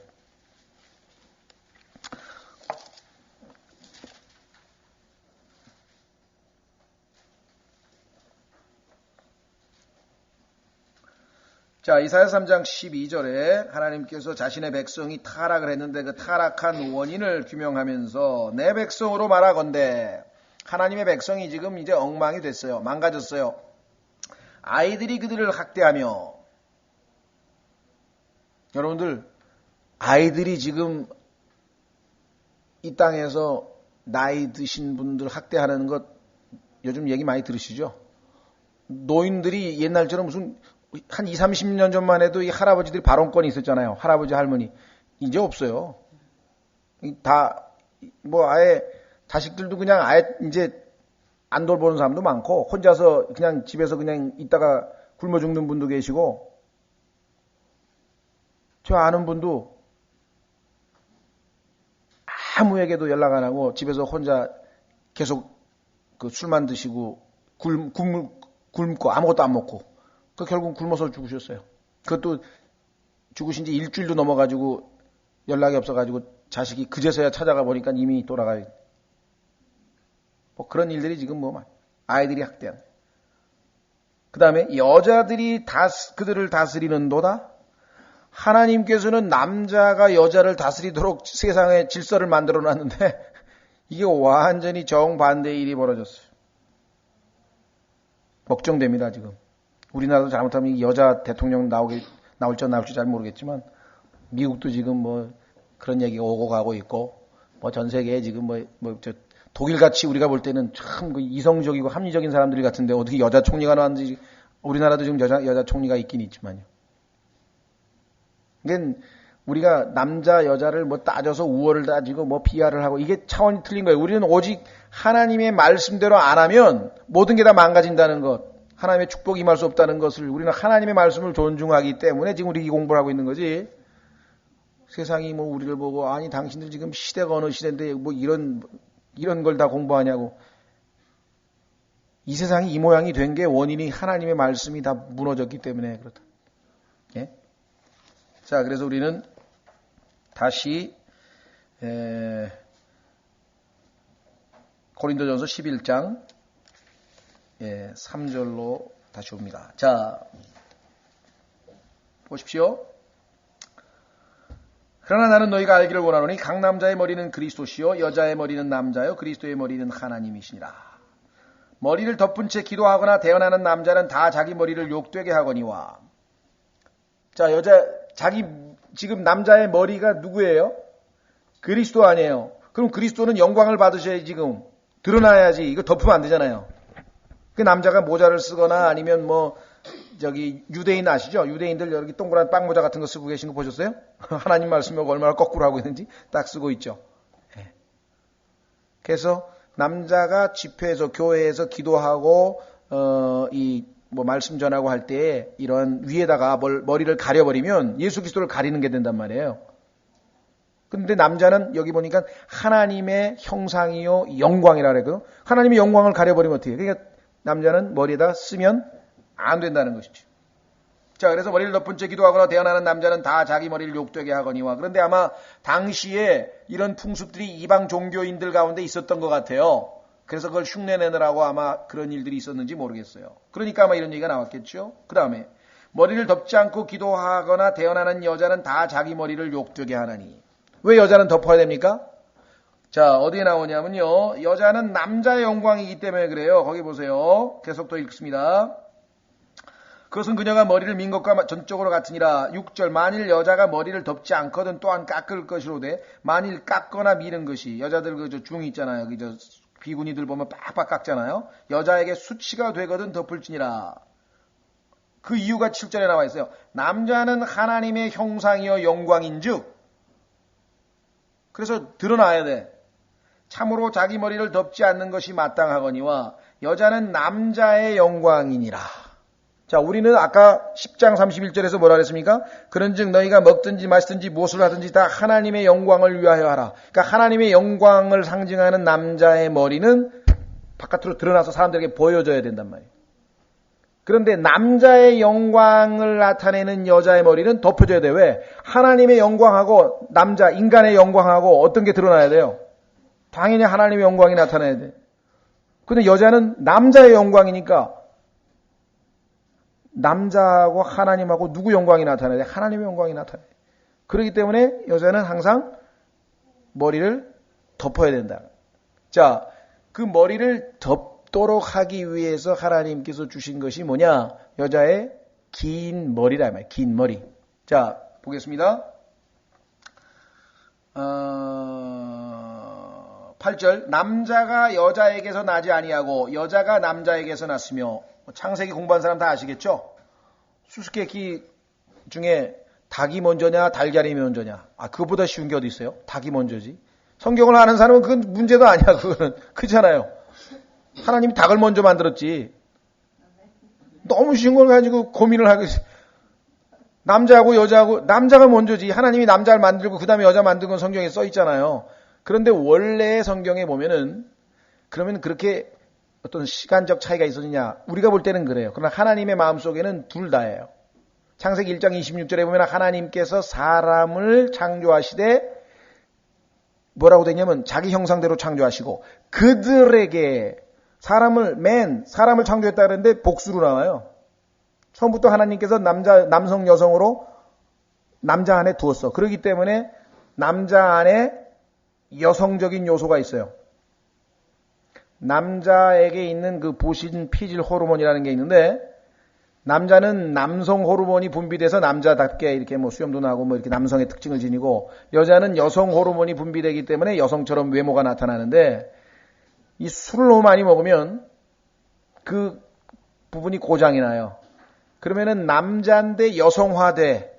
자, 이사야 3장 12절에 하나님께서 자신의 백성이 타락을 했는데 그 타락한 원인을 규명하면서 내 백성으로 말하건대, 하나님의 백성이 지금 이제 엉망이 됐어요. 망가졌어요. 아이들이 그들을 학대하며, 여러분들 아이들이 지금 이 땅에서 나이 드신 분들 학대하는 것 요즘 얘기 많이 들으시죠? 노인들이 옛날처럼 무슨 한 20, 30년 전만 해도 이 할아버지들이 발언권이 있었잖아요. 할아버지, 할머니. 이제 없어요. 다, 아예, 자식들도 그냥 아예 이제 안 돌보는 사람도 많고, 혼자서 그냥 집에서 그냥 있다가 굶어 죽는 분도 계시고, 저 아는 분도 아무에게도 연락 안 하고 집에서 혼자 계속 그 술만 드시고 굶고 아무것도 안 먹고, 그 결국 굶어서 죽으셨어요. 그것도 죽으신 지 일주일도 넘어가지고 연락이 없어가지고 자식이 그제서야 찾아가 보니까 이미 돌아가요. 뭐 그런 일들이 지금 아이들이 학대한. 그 다음에 여자들이 그들을 다스리는도다. 하나님께서는 남자가 여자를 다스리도록 세상의 질서를 만들어 놨는데 이게 완전히 정반대의 일이 벌어졌어요. 걱정됩니다, 지금. 우리나라도 잘못하면 여자 대통령 나올지 잘 모르겠지만 미국도 지금 그런 얘기가 오고 가고 있고 전 세계에 지금 독일같이 우리가 볼 때는 참 이성적이고 합리적인 사람들 같은데 어떻게 여자 총리가 나왔는지. 우리나라도 지금 여자 총리가 있긴 있지만요. 그러니까 우리가 남자 여자를 따져서 우월을 따지고 비하를 하고 이게 차원이 틀린 거예요. 우리는 오직 하나님의 말씀대로 안 하면 모든 게 다 망가진다는 것. 하나님의 축복이 임할 수 없다는 것을 우리는 하나님의 말씀을 존중하기 때문에 지금 우리 이 공부를 하고 있는 거지. 세상이 뭐 우리를 보고 아니 당신들 지금 시대가 어느 시대인데 뭐 이런 걸 다 공부하냐고. 이 세상이 이 모양이 된 게 원인이 하나님의 말씀이 다 무너졌기 때문에 그렇다. 예? 자, 그래서 우리는 다시 고린도전서 11장 3절로 다시 옵니다. 자, 보십시오. 그러나 나는 너희가 알기를 원하노니 각 남자의 머리는 그리스도시요 여자의 머리는 남자요 그리스도의 머리는 하나님이시니라. 머리를 덮은 채 기도하거나 대언하는 남자는 다 자기 머리를 욕되게 하거니와. 자, 지금 남자의 머리가 누구예요? 그리스도 아니에요. 그럼 그리스도는 영광을 받으셔야지 지금. 드러나야지. 이거 덮으면 안 되잖아요. 그 남자가 모자를 쓰거나 아니면 유대인 아시죠? 유대인들 여기 동그란 빵 모자 같은 거 쓰고 계신 거 보셨어요? 하나님 말씀을 얼마나 거꾸로 하고 있는지 딱 쓰고 있죠. 그래서 남자가 집회에서 교회에서 기도하고 말씀 전하고 할 때 이런 위에다가 머리를 가려버리면 예수 그리스도를 가리는 게 된단 말이에요. 근데 남자는 여기 보니까 하나님의 형상이요 영광이라 그래요. 하나님의 영광을 가려버리면 어떻게 해요? 그러니까 남자는 머리에다 쓰면 안 된다는 것이죠. 자, 그래서 머리를 덮은 채 기도하거나 대언하는 남자는 다 자기 머리를 욕되게 하거니와. 그런데 아마 당시에 이런 풍습들이 이방 종교인들 가운데 있었던 것 같아요. 그래서 그걸 흉내내느라고 아마 그런 일들이 있었는지 모르겠어요. 그러니까 아마 이런 얘기가 나왔겠죠. 그 다음에 머리를 덮지 않고 기도하거나 대언하는 여자는 다 자기 머리를 욕되게 하나니. 왜 여자는 덮어야 됩니까? 자, 어디에 나오냐면요. 여자는 남자의 영광이기 때문에 그래요. 거기 보세요. 계속 또 읽습니다. 그것은 그녀가 머리를 민 것과 전적으로 같으니라. 6절 만일 여자가 머리를 덮지 않거든 또한 깎을 것이로되 만일 깎거나 미는 것이 여자들 중이 있잖아요. 비구니들 보면 빡빡 깎잖아요. 여자에게 수치가 되거든 덮을지니라. 그 이유가 7절에 나와 있어요. 남자는 하나님의 형상이요 영광인즉 그래서 드러나야 돼. 참으로 자기 머리를 덮지 않는 것이 마땅하거니와 여자는 남자의 영광이니라. 자, 우리는 아까 10장 31절에서 뭐라 그랬습니까? 그런즉 너희가 먹든지 마시든지 무엇을 하든지 다 하나님의 영광을 위하여 하라. 그러니까 하나님의 영광을 상징하는 남자의 머리는 바깥으로 드러나서 사람들에게 보여줘야 된단 말이에요. 그런데 남자의 영광을 나타내는 여자의 머리는 덮어줘야 돼요. 왜? 하나님의 영광하고 인간의 영광하고 어떤 게 드러나야 돼요? 당연히 하나님의 영광이 나타나야 돼. 근데 여자는 남자의 영광이니까 남자하고 하나님하고 누구 영광이 나타나야 돼? 하나님의 영광이 나타나야 돼. 그렇기 때문에 여자는 항상 머리를 덮어야 된다. 자, 그 머리를 덮도록 하기 위해서 하나님께서 주신 것이 뭐냐? 여자의 긴 머리라 말이에요. 긴 머리. 자, 보겠습니다. 8절 남자가 여자에게서 나지 아니하고 여자가 남자에게서 났으며 창세기 공부한 사람 다 아시겠죠? 수수께끼 중에 닭이 먼저냐 달걀이 먼저냐. 그거보다 쉬운 게 어디 있어요? 닭이 먼저지. 성경을 아는 사람은 그건 문제도 아니야. 그거는 그렇잖아요. 하나님이 닭을 먼저 만들었지. 너무 쉬운 걸 가지고 고민을 하고 있어요. 남자하고 여자하고 남자가 먼저지. 하나님이 남자를 만들고 그 다음에 여자 만든 건 성경에 써 있잖아요. 그런데 원래 성경에 보면은 그러면 그렇게 어떤 시간적 차이가 있었느냐? 우리가 볼 때는 그래요. 그러나 하나님의 마음속에는 둘 다예요. 창세기 1장 26절에 보면 하나님께서 사람을 창조하시되 뭐라고 되냐면 자기 형상대로 창조하시고 그들에게 사람을 창조했다 그랬는데 복수로 나와요. 처음부터 하나님께서 남성, 여성으로 남자 안에 두었어. 그렇기 때문에 남자 안에 여성적인 요소가 있어요. 남자에게 있는 그 보신 피질 호르몬이라는 게 있는데 남자는 남성 호르몬이 분비돼서 남자답게 이렇게 수염도 나고 이렇게 남성의 특징을 지니고 여자는 여성 호르몬이 분비되기 때문에 여성처럼 외모가 나타나는데 이 술을 너무 많이 먹으면 그 부분이 고장이 나요. 그러면은 남자인데 여성화돼.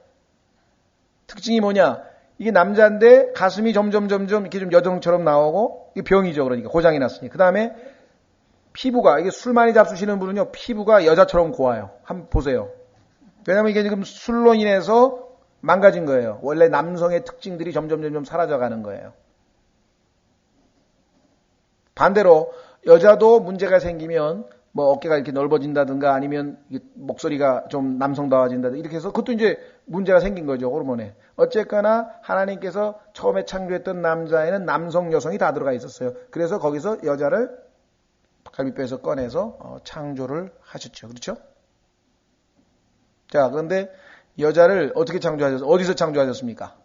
특징이 뭐냐? 이게 남자인데 가슴이 점점 이렇게 좀 여성처럼 나오고 이게 병이죠. 그러니까 고장이 났으니. 그 다음에 피부가, 이게 술 많이 잡수시는 분은요, 피부가 여자처럼 고와요. 한번 보세요. 왜냐면 이게 지금 술로 인해서 망가진 거예요. 원래 남성의 특징들이 점점 사라져가는 거예요. 반대로 여자도 문제가 생기면 뭐 어깨가 이렇게 넓어진다든가 아니면 목소리가 좀 남성다워진다든가 이렇게 해서 그것도 이제 문제가 생긴 거죠. 호르몬에. 어쨌거나 하나님께서 처음에 창조했던 남자에는 남성, 여성이 다 들어가 있었어요. 그래서 거기서 여자를 갈비뼈에서 꺼내서 창조를 하셨죠. 그렇죠? 자, 그런데 여자를 어떻게 창조하셨어요? 어디서 창조하셨습니까?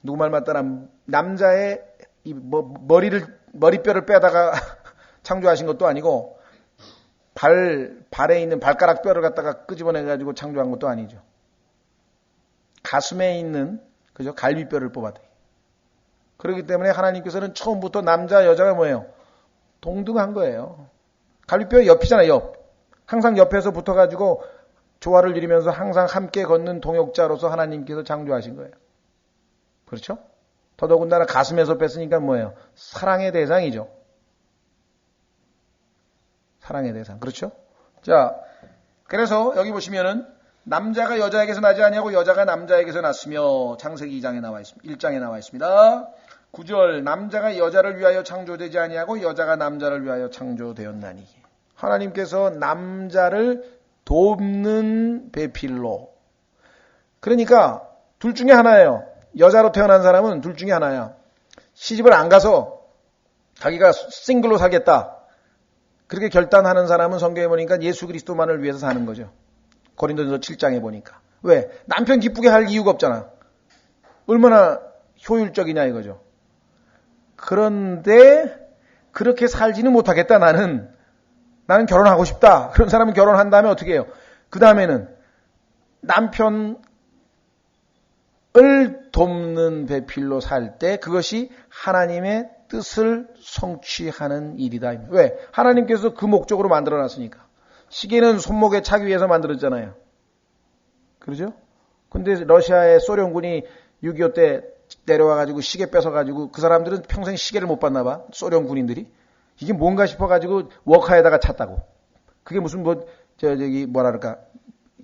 누구 말 맞다나 남자의 이 머리뼈를 빼다가 창조하신 것도 아니고 발에 있는 발가락 뼈를 갖다가 끄집어내가지고 창조한 것도 아니죠. 가슴에 있는 그죠 갈비뼈를 뽑았다. 그렇기 때문에 하나님께서는 처음부터 남자 여자가 뭐예요? 동등한 거예요. 갈비뼈 옆이잖아요. 옆. 항상 옆에서 붙어가지고 조화를 이루면서 항상 함께 걷는 동역자로서 하나님께서 창조하신 거예요. 그렇죠? 더더군다나 가슴에서 뺐으니까 뭐예요? 사랑의 대상이죠. 사랑의 대상. 그렇죠? 자, 그래서 여기 보시면은 남자가 여자에게서 나지 아니하고 여자가 남자에게서 났으며 창세기 2장에 나와 있습니다. 1장에 나와 있습니다. 9절 남자가 여자를 위하여 창조되지 아니하고 여자가 남자를 위하여 창조되었나니. 하나님께서 남자를 돕는 배필로. 그러니까 둘 중에 하나예요. 여자로 태어난 사람은 둘 중에 하나야. 시집을 안 가서 자기가 싱글로 살겠다. 그렇게 결단하는 사람은 성경에 보니까 예수 그리스도만을 위해서 사는 거죠. 고린도전서 7장에 보니까. 왜? 남편 기쁘게 할 이유가 없잖아. 얼마나 효율적이냐 이거죠. 그런데 그렇게 살지는 못하겠다. 나는 결혼하고 싶다. 그런 사람은 결혼한 다음에 어떻게 해요? 그 다음에는 남편을 돕는 배필로 살 때 그것이 하나님의 뜻을 성취하는 일이다. 왜? 하나님께서 그 목적으로 만들어놨으니까. 시계는 손목에 차기 위해서 만들었잖아요. 그러죠? 근데 러시아의 소련군이 6.25 때 내려와가지고 시계 뺏어가지고 그 사람들은 평생 시계를 못 봤나 봐. 소련 군인들이. 이게 뭔가 싶어가지고 워카에다가 찼다고. 그게 무슨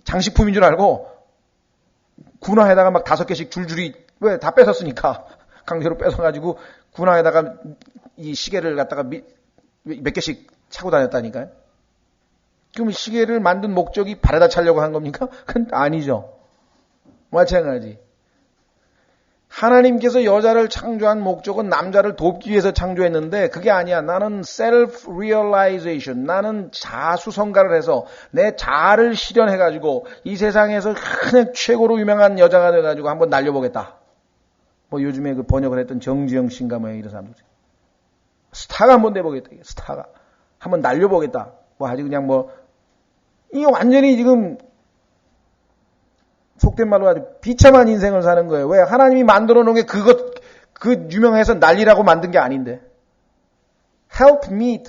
장식품인 줄 알고 군화에다가 막 5개씩 줄줄이 왜? 다 뺏었으니까. 강제로 뺏어가지고 군화에다가 이 시계를 갖다가 몇 개씩 차고 다녔다니까요. 그럼 시계를 만든 목적이 발에다 차려고 한 겁니까? 그건 아니죠. 마찬가지. 하나님께서 여자를 창조한 목적은 남자를 돕기 위해서 창조했는데 그게 아니야. 나는 self-realization, 나는 자수성가를 해서 내 자아를 실현해가지고 이 세상에서 그냥 최고로 유명한 여자가 돼가지고 한번 날려보겠다. 뭐 요즘에 그 번역을 했던 정지영 씨인가 뭐 이런 사람들. 스타가 한번 돼보겠다. 스타가. 한번 날려보겠다. 뭐 아주 그냥 이게 완전히 지금 속된 말로 아주 비참한 인생을 사는 거예요. 왜? 하나님이 만들어 놓은 게 그 유명해서 난리라고 만든 게 아닌데. Help me.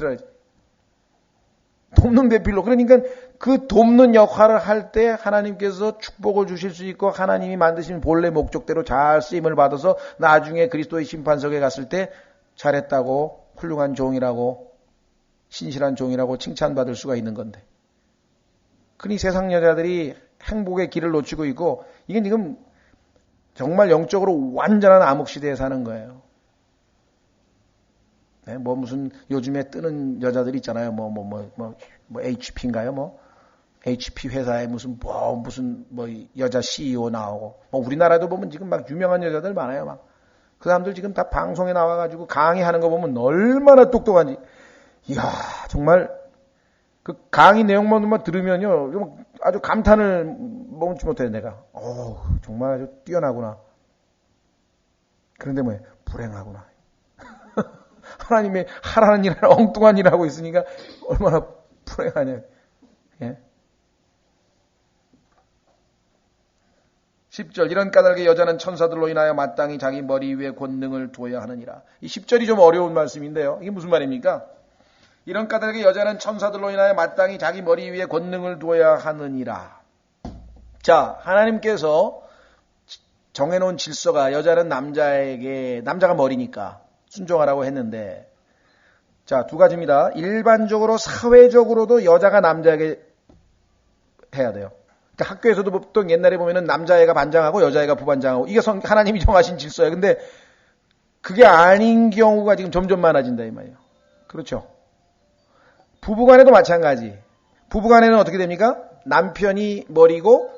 돕는 배필로. 그러니까 그 돕는 역할을 할 때 하나님께서 축복을 주실 수 있고 하나님이 만드신 본래 목적대로 잘 쓰임을 받아서 나중에 그리스도의 심판석에 갔을 때 잘했다고 훌륭한 종이라고 신실한 종이라고 칭찬받을 수가 있는 건데. 그러니 세상 여자들이 행복의 길을 놓치고 있고 이게 지금 정말 영적으로 완전한 암흑시대에 사는 거예요. 네, 무슨 요즘에 뜨는 여자들 있잖아요. HP인가요? HP 회사에 무슨 여자 CEO 나오고 우리나라도 보면 지금 막 유명한 여자들 많아요. 막 그 사람들 지금 다 방송에 나와가지고 강의하는 거 보면 얼마나 똑똑한지. 이야 정말 그 강의 내용만 들으면요 아주 감탄을 멈추지 못해요 내가. 정말 아주 뛰어나구나. 그런데 불행하구나. 하나님의 하라는 일을 엉뚱한 일 하고 있으니까 얼마나 불행하냐. 예? 10절 이런 까닭에 여자는 천사들로 인하여 마땅히 자기 머리 위에 권능을 두어야 하느니라. 이 10절이 좀 어려운 말씀인데요. 이게 무슨 말입니까? 이런 까닭에 여자는 천사들로 인하여 마땅히 자기 머리 위에 권능을 두어야 하느니라. 자, 하나님께서 정해놓은 질서가 여자는 남자가 머리니까 순종하라고 했는데 자, 두 가지입니다. 일반적으로 사회적으로도 여자가 남자에게 해야 돼요. 그러니까 학교에서도 보통 옛날에 보면은 남자애가 반장하고 여자애가 부반장하고 이게 하나님이 정하신 질서예요. 근데 그게 아닌 경우가 지금 점점 많아진다 이 말이에요. 그렇죠. 부부간에도 마찬가지. 부부간에는 어떻게 됩니까? 남편이 머리고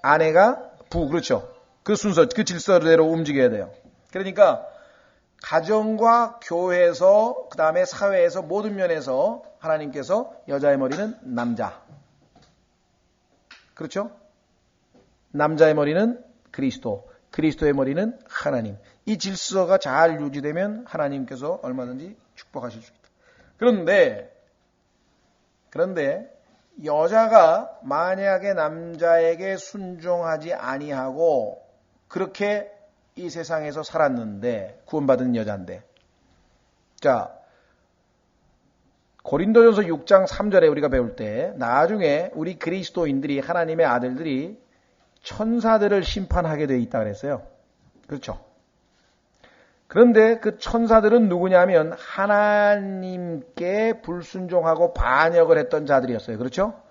아내가 부. 그렇죠. 그 순서, 그 질서대로 움직여야 돼요. 그러니까 가정과 교회에서 그 다음에 사회에서 모든 면에서 하나님께서 여자의 머리는 남자. 그렇죠? 남자의 머리는 그리스도. 그리스도의 머리는 하나님. 이 질서가 잘 유지되면 하나님께서 얼마든지 축복하실 수 있다. 그런데 여자가 만약에 남자에게 순종하지 아니하고 그렇게 이 세상에서 살았는데 구원받은 여자인데 자 고린도전서 6장 3절에 우리가 배울 때 나중에 우리 그리스도인들이 하나님의 아들들이 천사들을 심판하게 돼 있다 그랬어요. 그렇죠. 그런데 그 천사들은 누구냐면 하나님께 불순종하고 반역을 했던 자들이었어요. 그렇죠?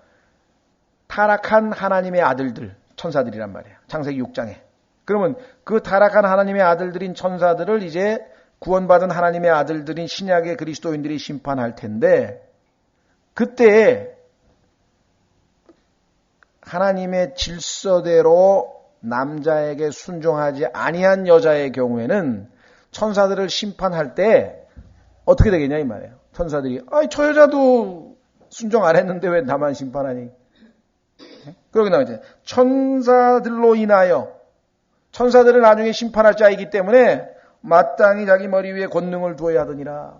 타락한 하나님의 아들들, 천사들이란 말이에요. 창세기 6장에. 그러면 그 타락한 하나님의 아들들인 천사들을 이제 구원받은 하나님의 아들들인 신약의 그리스도인들이 심판할 텐데 그때 하나님의 질서대로 남자에게 순종하지 아니한 여자의 경우에는 천사들을 심판할 때 어떻게 되겠냐 이 말이에요. 천사들이 저 여자도 순종 안 했는데 왜 나만 심판하니? 그러게 나오죠. 천사들로 인하여 천사들은 나중에 심판할 자이기 때문에 마땅히 자기 머리 위에 권능을 두어야 하더니라.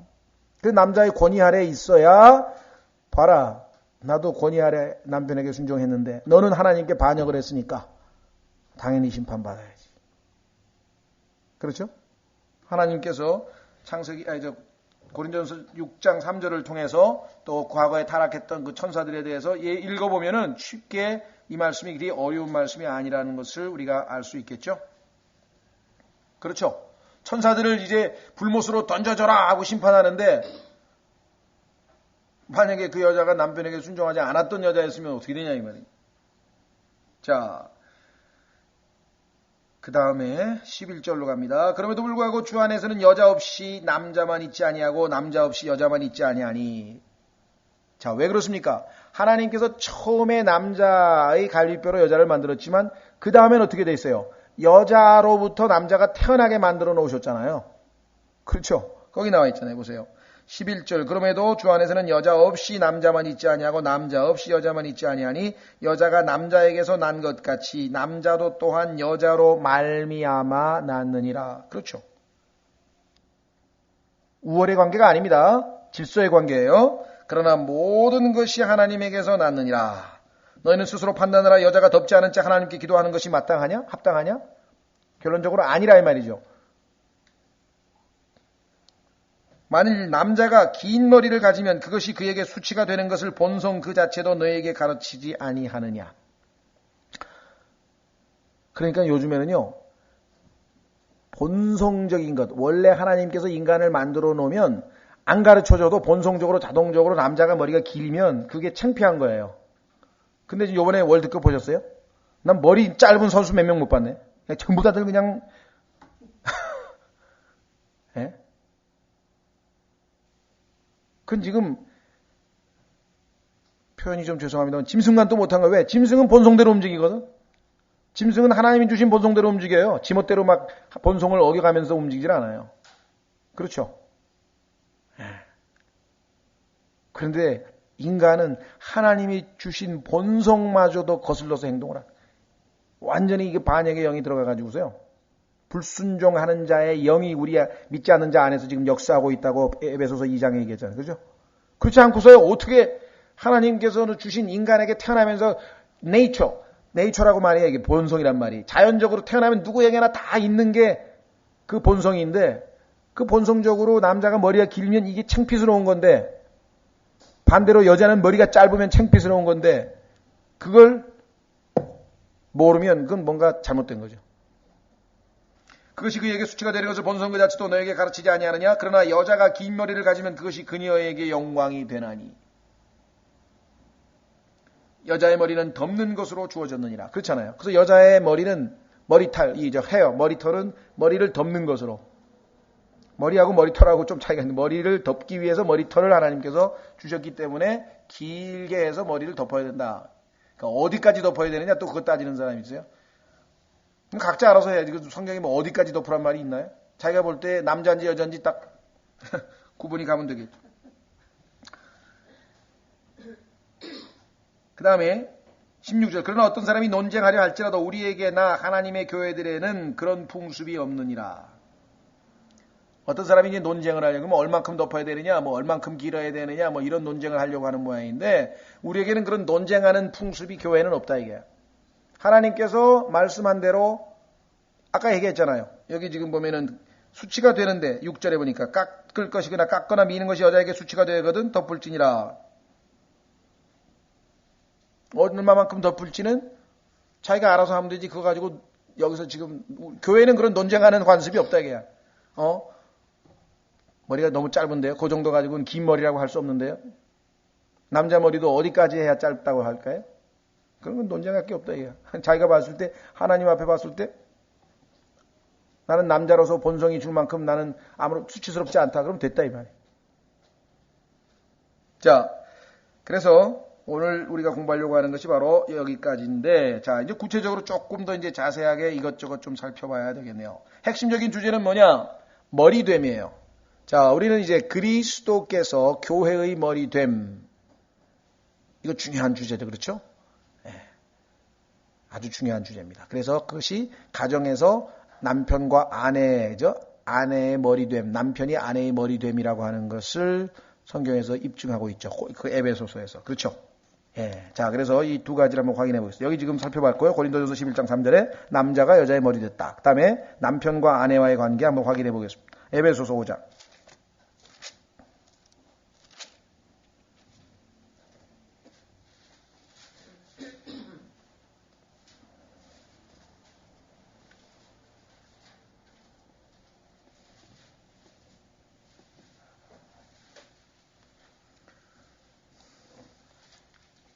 그 남자의 권위 아래에 있어야 봐라. 나도 권위 아래 남편에게 순종했는데 너는 하나님께 반역을 했으니까 당연히 심판받아야지. 그렇죠? 하나님께서 고린도전서 6장 3절을 통해서 또 과거에 타락했던 그 천사들에 대해서 읽어보면은 쉽게 이 말씀이 그리 어려운 말씀이 아니라는 것을 우리가 알 수 있겠죠? 그렇죠? 천사들을 이제 불못으로 던져줘라 하고 심판하는데 만약에 그 여자가 남편에게 순종하지 않았던 여자였으면 어떻게 되냐 이 말이에요. 자, 그 다음에 11절로 갑니다. 그럼에도 불구하고 주 안에서는 여자 없이 남자만 있지 아니하고 남자 없이 여자만 있지 아니하니. 자, 왜 그렇습니까? 하나님께서 처음에 남자의 갈비뼈로 여자를 만들었지만 그 다음엔 어떻게 돼 있어요? 여자로부터 남자가 태어나게 만들어 놓으셨잖아요. 그렇죠? 거기 나와 있잖아요. 보세요. 11절 그럼에도 주 안에서는 여자 없이 남자만 있지 아니하고 남자 없이 여자만 있지 아니하니 여자가 남자에게서 난 것 같이 남자도 또한 여자로 말미암아 낳느니라. 그렇죠. 우월의 관계가 아닙니다. 질서의 관계예요. 그러나 모든 것이 하나님에게서 낳느니라. 너희는 스스로 판단하라. 여자가 덥지 않은 자 하나님께 기도하는 것이 마땅하냐? 합당하냐? 결론적으로 아니라 이 말이죠. 만일 남자가 긴 머리를 가지면 그것이 그에게 수치가 되는 것을 본성 그 자체도 너에게 가르치지 아니하느냐. 그러니까 요즘에는요. 본성적인 것, 원래 하나님께서 인간을 만들어 놓으면 안 가르쳐줘도 본성적으로 자동적으로 남자가 머리가 길면 그게 창피한 거예요. 근데 이번에 월드컵 보셨어요? 난 머리 짧은 선수 몇 명 못 봤네. 그냥 전부 다들 그냥 예? 그건 지금 표현이 좀 죄송합니다만 짐승간도 못한 거예요. 왜? 짐승은 본성대로 움직이거든. 짐승은 하나님이 주신 본성대로 움직여요. 지멋대로 막 본성을 어겨가면서 움직이질 않아요. 그렇죠? 그런데 인간은 하나님이 주신 본성마저도 거슬러서 행동을 하고 완전히 이게 반역의 영이 들어가가지고서요. 불순종하는 자의 영이 우리 믿지 않는 자 안에서 지금 역사하고 있다고 에베소서 2장에 얘기했잖아요. 그죠? 그렇지 않고서요. 어떻게 하나님께서 주신 인간에게 태어나면서 네이처라고 말이에요. 이게 본성이란 말이. 자연적으로 태어나면 누구에게나 다 있는 게 그 본성인데 그 본성적으로 남자가 머리가 길면 이게 창피스러운 건데 반대로 여자는 머리가 짧으면 창피스러운 건데 그걸 모르면 그건 뭔가 잘못된 거죠. 그것이 그에게 수치가 되는 것을 본성 그 자체도 너에게 가르치지 아니하느냐? 그러나 여자가 긴 머리를 가지면 그것이 그녀에게 영광이 되나니. 여자의 머리는 덮는 것으로 주어졌느니라. 그렇잖아요. 그래서 여자의 머리는 머리털, 헤어, 머리털은 머리를 덮는 것으로. 머리하고 머리털하고 좀 차이가 있는데 머리를 덮기 위해서 머리털을 하나님께서 주셨기 때문에 길게 해서 머리를 덮어야 된다. 그러니까 어디까지 덮어야 되느냐 또 그것 따지는 사람이 있어요. 각자 알아서 해야지. 성경에 뭐 어디까지 덮으란 말이 있나요? 자기가 볼 때 남자인지 여자인지 딱 구분이 가면 되겠죠. 그 다음에 16절. 그러나 어떤 사람이 논쟁하려 할지라도 우리에게나 하나님의 교회들에는 그런 풍습이 없느니라. 어떤 사람이 이제 논쟁을 하려고 뭐 얼만큼 덮어야 되느냐, 뭐 얼만큼 길어야 되느냐, 뭐 이런 논쟁을 하려고 하는 모양인데 우리에게는 그런 논쟁하는 풍습이 교회는 없다 이게. 하나님께서 말씀한 대로 아까 얘기했잖아요. 여기 지금 보면은 수치가 되는데 6절에 보니까 깎을 것이거나 깎거나 미는 것이 여자에게 수치가 되거든 덮을지니라. 얼마만큼 덮을지는 자기가 알아서 하면 되지. 그거 가지고 여기서 지금 교회는 그런 논쟁하는 관습이 없다 이게야. 머리가 너무 짧은데요. 그 정도 가지고는 긴 머리라고 할 수 없는데요. 남자 머리도 어디까지 해야 짧다고 할까요? 그런 건 논쟁할 게 없다 이게야. 자기가 봤을 때 하나님 앞에 봤을 때 나는 남자로서 본성이 줄 만큼 나는 아무런 수치스럽지 않다. 그럼 됐다 이 말이에요. 자, 그래서 오늘 우리가 공부하려고 하는 것이 바로 여기까지인데, 자, 이제 구체적으로 조금 더 이제 자세하게 이것저것 좀 살펴봐야 되겠네요. 핵심적인 주제는 뭐냐? 머리됨이에요. 자, 우리는 이제 그리스도께서 교회의 머리됨. 이거 중요한 주제죠. 그렇죠? 네. 아주 중요한 주제입니다. 그래서 그것이 가정에서 남편과 아내의 머리됨, 남편이 아내의 머리됨이라고 하는 것을 성경에서 입증하고 있죠. 그 에베소서에서. 그렇죠? 예. 자, 그래서 이 두 가지를 한번 확인해 보겠습니다. 여기 지금 살펴봤고요. 고린도전서 11장 3절에 남자가 여자의 머리 됐다. 그 다음에 남편과 아내와의 관계 한번 확인해 보겠습니다. 에베소서 5장.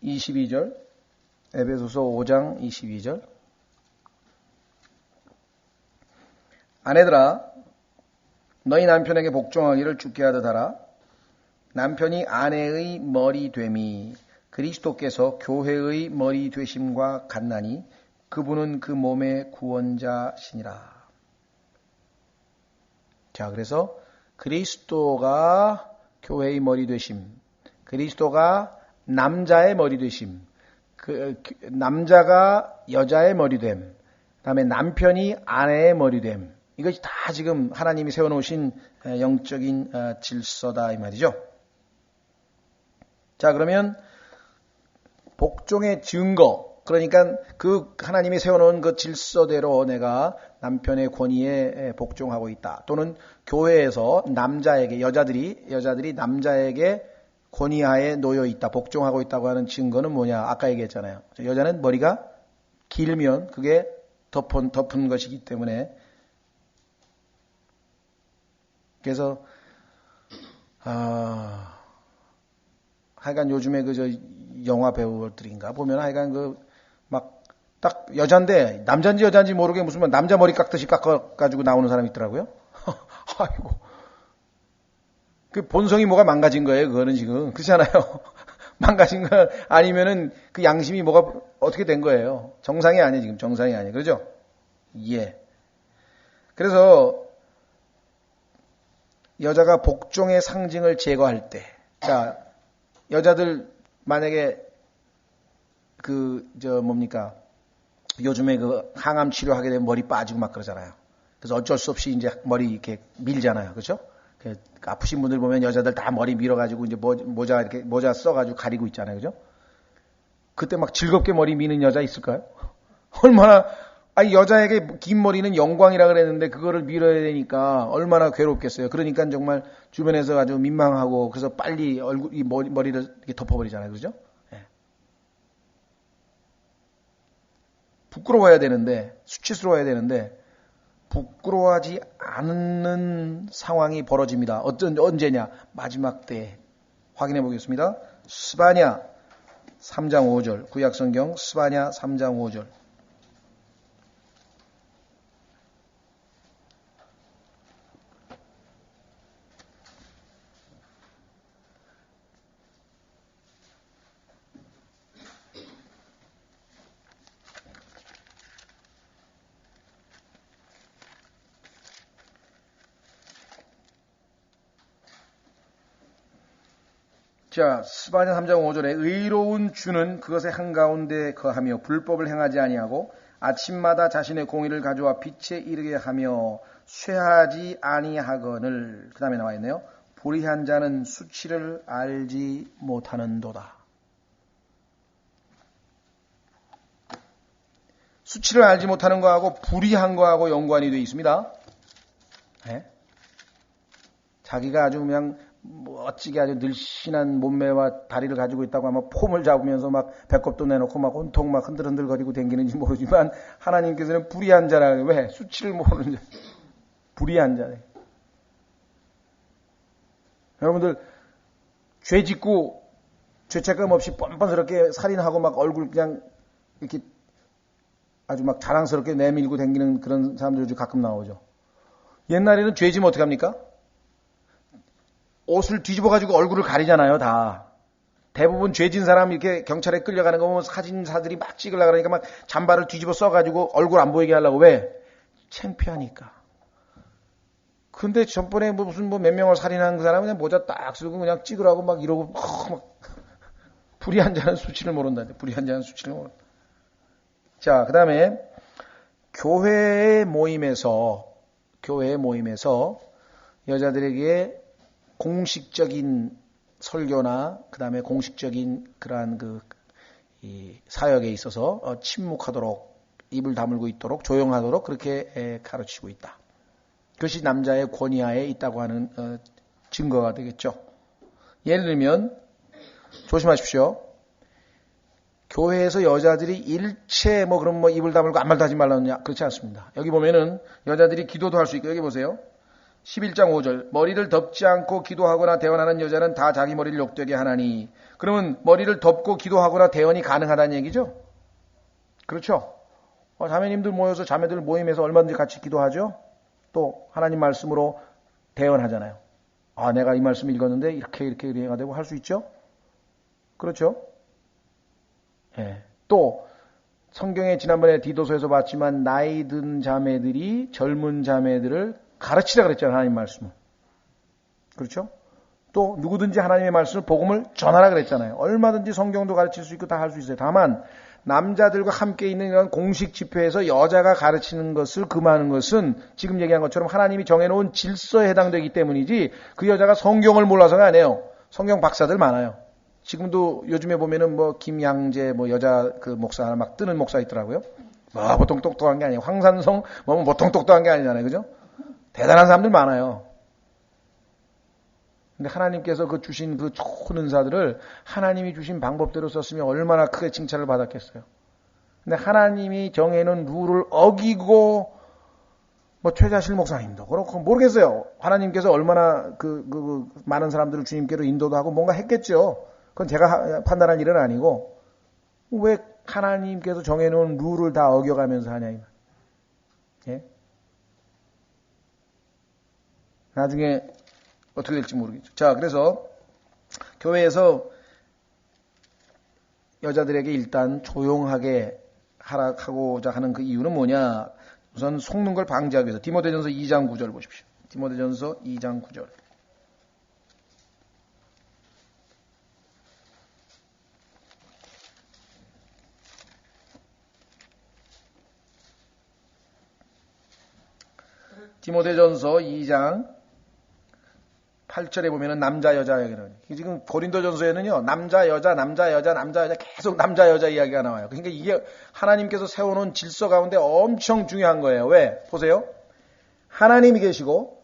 (22절) 에베소서 5장 22절. 아내들아 너희 남편에게 복종하기를 주께 하듯 하라. 남편이 아내의 머리 됨이 그리스도께서 교회의 머리 되심과 같나니 그분은 그 몸의 구원자시니라. 자, 그래서 그리스도가 교회의 머리 되심, 그리스도가 남자의 머리 되심, 남자가 여자의 머리 됨, 그 다음에 남편이 아내의 머리 됨. 이것이 다 지금 하나님이 세워놓으신 영적인 질서다 이 말이죠. 자, 그러면 복종의 증거, 그러니까 그 하나님이 세워놓은 그 질서대로 내가 남편의 권위에 복종하고 있다. 또는 교회에서 남자에게, 여자들이 남자에게 권위하에 놓여 있다, 복종하고 있다고 하는 증거는 뭐냐? 아까 얘기했잖아요. 여자는 머리가 길면 그게 덮은 것이기 때문에. 그래서 하여간 요즘에 영화 배우들인가 보면 하여간 막 딱 여잔데 남자인지 여자인지 모르게 무슨 남자 머리 깎듯이 깎아가지고 나오는 사람이 있더라고요. 아이고. 그 본성이 뭐가 망가진 거예요, 그거는 지금. 그렇잖아요. 망가진 거 아니면은 그 양심이 뭐가 어떻게 된 거예요. 정상이 아니에요, 지금. 정상이 아니에요. 그러죠? 예. 그래서 여자가 복종의 상징을 제거할 때, 자, 여자들 만약에 요즘에 항암 치료하게 되면 머리 빠지고 막 그러잖아요. 그래서 어쩔 수 없이 이제 머리 이렇게 밀잖아요. 그렇죠? 아프신 분들 보면 여자들 다 머리 밀어가지고 이제 모자 써가지고 가리고 있잖아요. 그죠? 그때 막 즐겁게 머리 미는 여자 있을까요? 얼마나, 여자에게 긴 머리는 영광이라 그랬는데 그거를 밀어야 되니까 얼마나 괴롭겠어요. 그러니까 정말 주변에서 아주 민망하고 그래서 빨리 이 머리를 이렇게 덮어버리잖아요. 그죠? 네. 부끄러워야 되는데, 수치스러워야 되는데, 부끄러워하지 않는 상황이 벌어집니다. 언제냐? 마지막 때. 확인해 보겠습니다. 스바냐 3장 5절, 구약성경 스바냐 3장 5절. 자, 스바냐 3장 5절에 의로운 주는 그것의 한가운데 거하며 불법을 행하지 아니하고 아침마다 자신의 공의를 가져와 빛에 이르게 하며 쇠하지 아니하거늘. 그 다음에 나와 있네요. 불의한 자는 수치를 알지 못하는도다. 수치를 알지 못하는 거하고 불의한 거하고 연관이 되어 있습니다. 네? 자기가 아주 그냥 멋지게 아주 늘씬한 몸매와 다리를 가지고 있다고 하면 폼을 잡으면서 막 배꼽도 내놓고 막 온통 막 흔들흔들거리고 다니는지 모르지만 하나님께서는 불의한 자라. 왜? 수치를 모르는 자. 불의한 자래. 여러분들 죄 짓고 죄책감 없이 뻔뻔스럽게 살인하고 막 얼굴 그냥 이렇게 아주 막 자랑스럽게 내밀고 다니는 그런 사람들이 가끔 나오죠. 옛날에는 죄 지면 어떡합니까? 옷을 뒤집어가지고 얼굴을 가리잖아요, 다. 대부분 죄진 사람 이렇게 경찰에 끌려가는 거 보면 사진사들이 막 찍으려고 그러니까 막 잠바를 뒤집어 써가지고 얼굴 안 보이게 하려고. 왜? 창피하니까. 근데 전번에 무슨 몇 명을 살인한 그 사람은 그냥 모자 딱 쓰고 그냥 찍으라고 막 이러고 막 불의한 자는 수치를 모른다. 불의한 자는 수치를 모른다. 자, 그 다음에 교회 모임에서 여자들에게 공식적인 설교나 그 다음에 공식적인 그러한 이 사역에 있어서 침묵하도록 입을 다물고 있도록 조용하도록 그렇게 가르치고 있다. 그것이 남자의 권위하에 있다고 하는 증거가 되겠죠. 예를 들면 조심하십시오. 교회에서 여자들이 일체 그럼 입을 다물고 아무 말도 하지 말라느냐? 그렇지 않습니다. 여기 보면은 여자들이 기도도 할 수 있고 여기 보세요. 11장 5절 머리를 덮지 않고 기도하거나 대언하는 여자는 다 자기 머리를 욕되게 하나니. 그러면 머리를 덮고 기도하거나 대언이 가능하다는 얘기죠. 그렇죠. 자매님들 모여서 자매들 모임에서 얼마든지 같이 기도하죠. 또 하나님 말씀으로 대언하잖아요. 내가 이 말씀 읽었는데 이렇게 이해가 되고 할 수 있죠. 그렇죠. 예. 또 성경에 지난번에 디도서에서 봤지만 나이 든 자매들이 젊은 자매들을 가르치라 그랬잖아요. 하나님 말씀을. 그렇죠? 또 누구든지 하나님의 말씀을 복음을 전하라 그랬잖아요. 얼마든지 성경도 가르칠 수 있고 다 할 수 있어요. 다만 남자들과 함께 있는 이런 공식 집회에서 여자가 가르치는 것을 금하는 것은 지금 얘기한 것처럼 하나님이 정해놓은 질서에 해당되기 때문이지 그 여자가 성경을 몰라서가 아니에요. 성경 박사들 많아요. 지금도 요즘에 보면은 김양재 여자 목사 하나 막 뜨는 목사 있더라고요. 보통 똑똑한 게 아니에요. 황산성 보통 똑똑한 게 아니잖아요. 그죠? 대단한 사람들 많아요. 근데 하나님께서 주신 좋은 은사들을 하나님이 주신 방법대로 썼으면 얼마나 크게 칭찬을 받았겠어요. 근데 하나님이 정해놓은 룰을 어기고 최자실 목사님도 그렇고 모르겠어요. 하나님께서 얼마나 많은 사람들을 주님께로 인도도 하고 뭔가 했겠죠. 그건 제가 판단할 일은 아니고 왜 하나님께서 정해놓은 룰을 다 어겨가면서 하냐 이 말. 예? 나중에 어떻게 될지 모르겠죠. 자, 그래서 교회에서 여자들에게 일단 조용하게 하라고자 하는 그 이유는 뭐냐? 우선 속는 걸 방지하기 위해서 디모데전서 2장 9절 보십시오. 디모데전서 2장 9절. 디모데전서 2장 8절에 보면은 남자 여자 이야기를. 지금 고린도전서에는요. 남자 여자 계속 남자 여자 이야기가 나와요. 그러니까 이게 하나님께서 세워놓은 질서 가운데 엄청 중요한 거예요. 왜? 보세요. 하나님이 계시고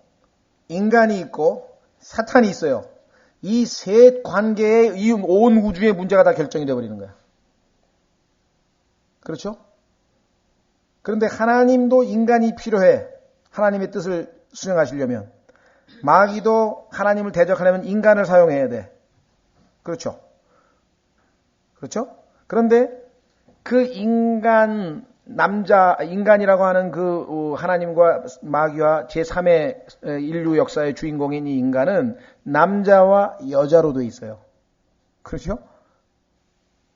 인간이 있고 사탄이 있어요. 이 셋 관계에 이 온 우주의 문제가 다 결정이 되어버리는 거야. 그렇죠? 그런데 하나님도 인간이 필요해. 하나님의 뜻을 수행하시려면. 마귀도 하나님을 대적하려면 인간을 사용해야 돼. 그렇죠? 그렇죠? 그런데 그 인간이라고 하는 그 하나님과 마귀와 제3의 인류 역사의 주인공인 이 인간은 남자와 여자로 돼 있어요. 그렇죠?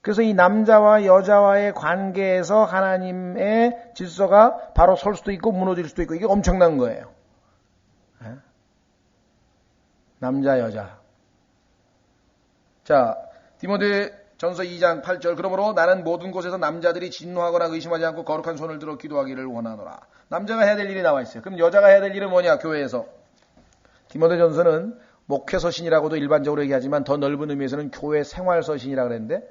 그래서 이 남자와 여자와의 관계에서 하나님의 질서가 바로 설 수도 있고 무너질 수도 있고 이게 엄청난 거예요. 남자, 여자. 자, 디모데전서 2장 8절. 그러므로 나는 모든 곳에서 남자들이 진노하거나 의심하지 않고 거룩한 손을 들어 기도하기를 원하노라. 남자가 해야 될 일이 나와 있어요. 그럼 여자가 해야 될 일은 뭐냐? 교회에서. 디모데전서는 목회서신이라고도 일반적으로 얘기하지만 더 넓은 의미에서는 교회 생활서신이라고 그랬는데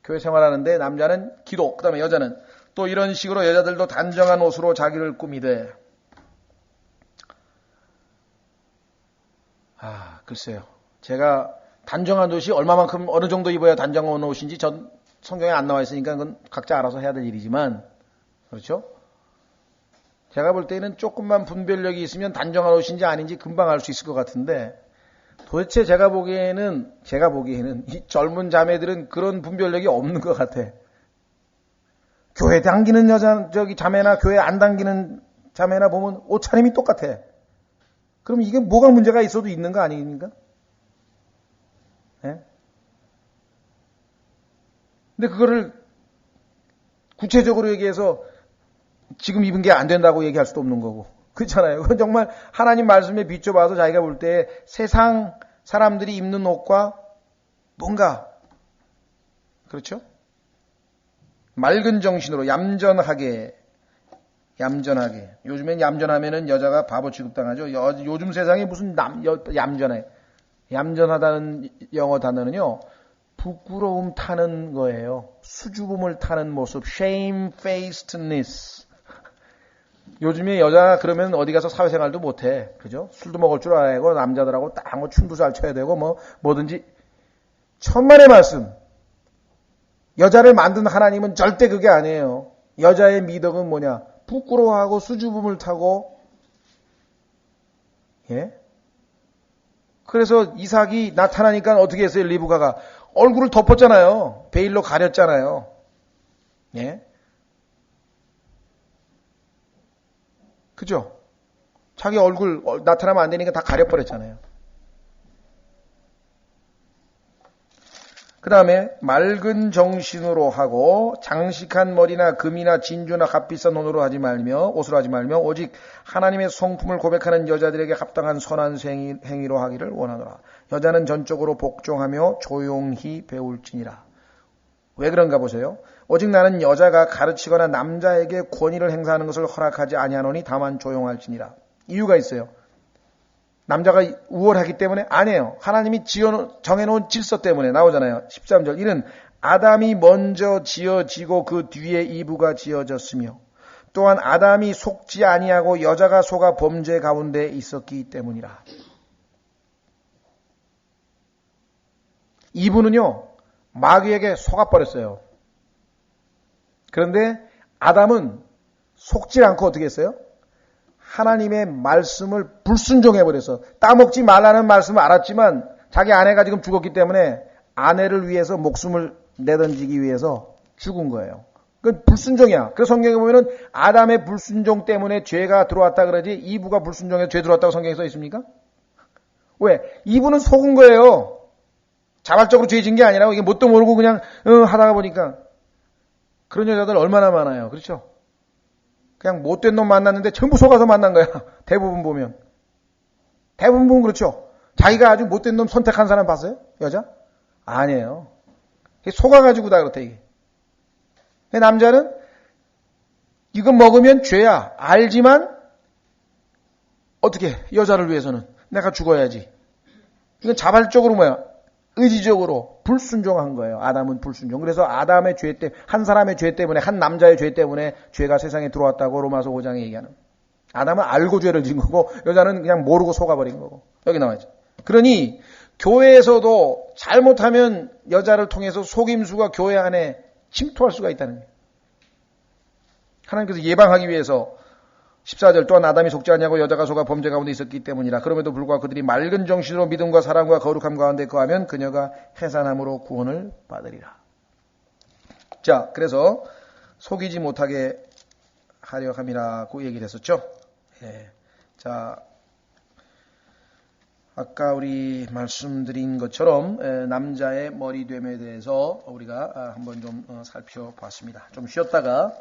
교회 생활하는데 남자는 기도, 그 다음에 여자는 또 이런 식으로 여자들도 단정한 옷으로 자기를 꾸미되. 글쎄요. 제가 단정한 옷이 얼마만큼 어느 정도 입어야 단정한 옷인지 전 성경에 안 나와 있으니까 그건 각자 알아서 해야 될 일이지만 그렇죠? 제가 볼 때는 조금만 분별력이 있으면 단정한 옷인지 아닌지 금방 알 수 있을 것 같은데 도대체 제가 보기에는 이 젊은 자매들은 그런 분별력이 없는 것 같아. 교회 당기는 자매나 교회 안 당기는 자매나 보면 옷차림이 똑같아. 그럼 이게 뭐가 문제가 있어도 있는 거 아닙니까? 네? 근데 그거를 구체적으로 얘기해서 지금 입은 게 안 된다고 얘기할 수도 없는 거고. 그렇잖아요. 그건 정말 하나님 말씀에 비춰봐서 자기가 볼 때 세상 사람들이 입는 옷과 뭔가 그렇죠? 맑은 정신으로 얌전하게 요즘엔 얌전하면은 여자가 바보 취급당하죠. 요즘 세상에 무슨 얌전해. 얌전하다는 영어 단어는요. 부끄러움 타는 거예요. 수줍음을 타는 모습. shamefacedness. 요즘에 여자 그러면 어디 가서 사회생활도 못해. 그죠? 술도 먹을 줄 알아야 하고 남자들하고 딱 뭐 춤도 잘 춰야 되고 뭐든지. 천만의 말씀. 여자를 만든 하나님은 절대 그게 아니에요. 여자의 미덕은 뭐냐? 부끄러워하고 수줍음을 타고 예? 그래서 이삭이 나타나니까 어떻게 했어요? 리브가가 얼굴을 덮었잖아요. 베일로 가렸잖아요. 예? 그죠? 자기 얼굴 나타나면 안 되니까 다 가려버렸잖아요. 그 다음에 맑은 정신으로 하고 장식한 머리나 금이나 진주나 값비싼 옷으로 하지 말며 오직 하나님의 성품을 고백하는 여자들에게 합당한 선한 행위로 하기를 원하노라. 여자는 전적으로 복종하며 조용히 배울지니라. 왜 그런가 보세요. 오직 나는 여자가 가르치거나 남자에게 권위를 행사하는 것을 허락하지 아니하노니 다만 조용할지니라. 이유가 있어요. 남자가 우월하기 때문에 아니에요. 하나님이 정해놓은 질서 때문에 나오잖아요. 13절. 이는 아담이 먼저 지어지고 그 뒤에 이브가 지어졌으며 또한 아담이 속지 아니하고 여자가 속아 범죄 가운데 있었기 때문이라. 이브는요. 마귀에게 속아버렸어요. 그런데 아담은 속지 않고 어떻게 했어요? 하나님의 말씀을 불순종해버려서 따먹지 말라는 말씀을 알았지만 자기 아내가 지금 죽었기 때문에 아내를 위해서 목숨을 내던지기 위해서 죽은 거예요. 그건 불순종이야. 그래서 성경에 보면은 아담의 불순종 때문에 죄가 들어왔다 그러지 이브가 불순종해서 죄 들어왔다고 성경에 써 있습니까? 왜? 이브는 속은 거예요. 자발적으로 죄 진 게 아니라고 이게 뭣도 모르고 그냥 하다가 보니까 그런 여자들 얼마나 많아요. 그렇죠? 그냥 못된 놈 만났는데 전부 속아서 만난 거야. 대부분 보면 그렇죠. 자기가 아주 못된 놈 선택한 사람 봤어요? 여자? 아니에요. 속아가지고 다 그렇다 이게. 남자는 이거 먹으면 죄야. 알지만 어떻게 여자를 위해서는 내가 죽어야지. 이건 자발적으로 의지적으로 불순종한 거예요. 아담은 불순종. 그래서 아담의 죄 때문에, 한 사람의 죄 때문에, 한 남자의 죄 때문에 죄가 세상에 들어왔다고 로마서 5장에 얘기하는. 아담은 알고 죄를 진 거고 여자는 그냥 모르고 속아버린 거고. 여기 나와있죠. 그러니 교회에서도 잘못하면 여자를 통해서 속임수가 교회 안에 침투할 수가 있다는 거예요. 하나님께서 예방하기 위해서 14절 또한 아담이 속지 아니하고 여자가 속아 범죄 가운데 있었기 때문이라. 그럼에도 불구하고 그들이 맑은 정신으로 믿음과 사랑과 거룩함 가운데 거하면 그녀가 해산함으로 구원을 받으리라. 자, 그래서 속이지 못하게 하려 함이라고 얘기를 했었죠. 예. 자, 아까 우리 말씀드린 것처럼 남자의 머리됨에 대해서 우리가 한번 좀 살펴봤습니다. 좀 쉬었다가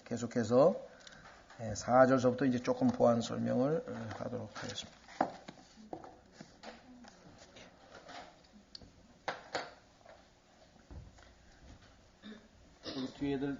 계속해서 4절서부터 이제 조금 보완 설명을 하도록 하겠습니다. 뒤에들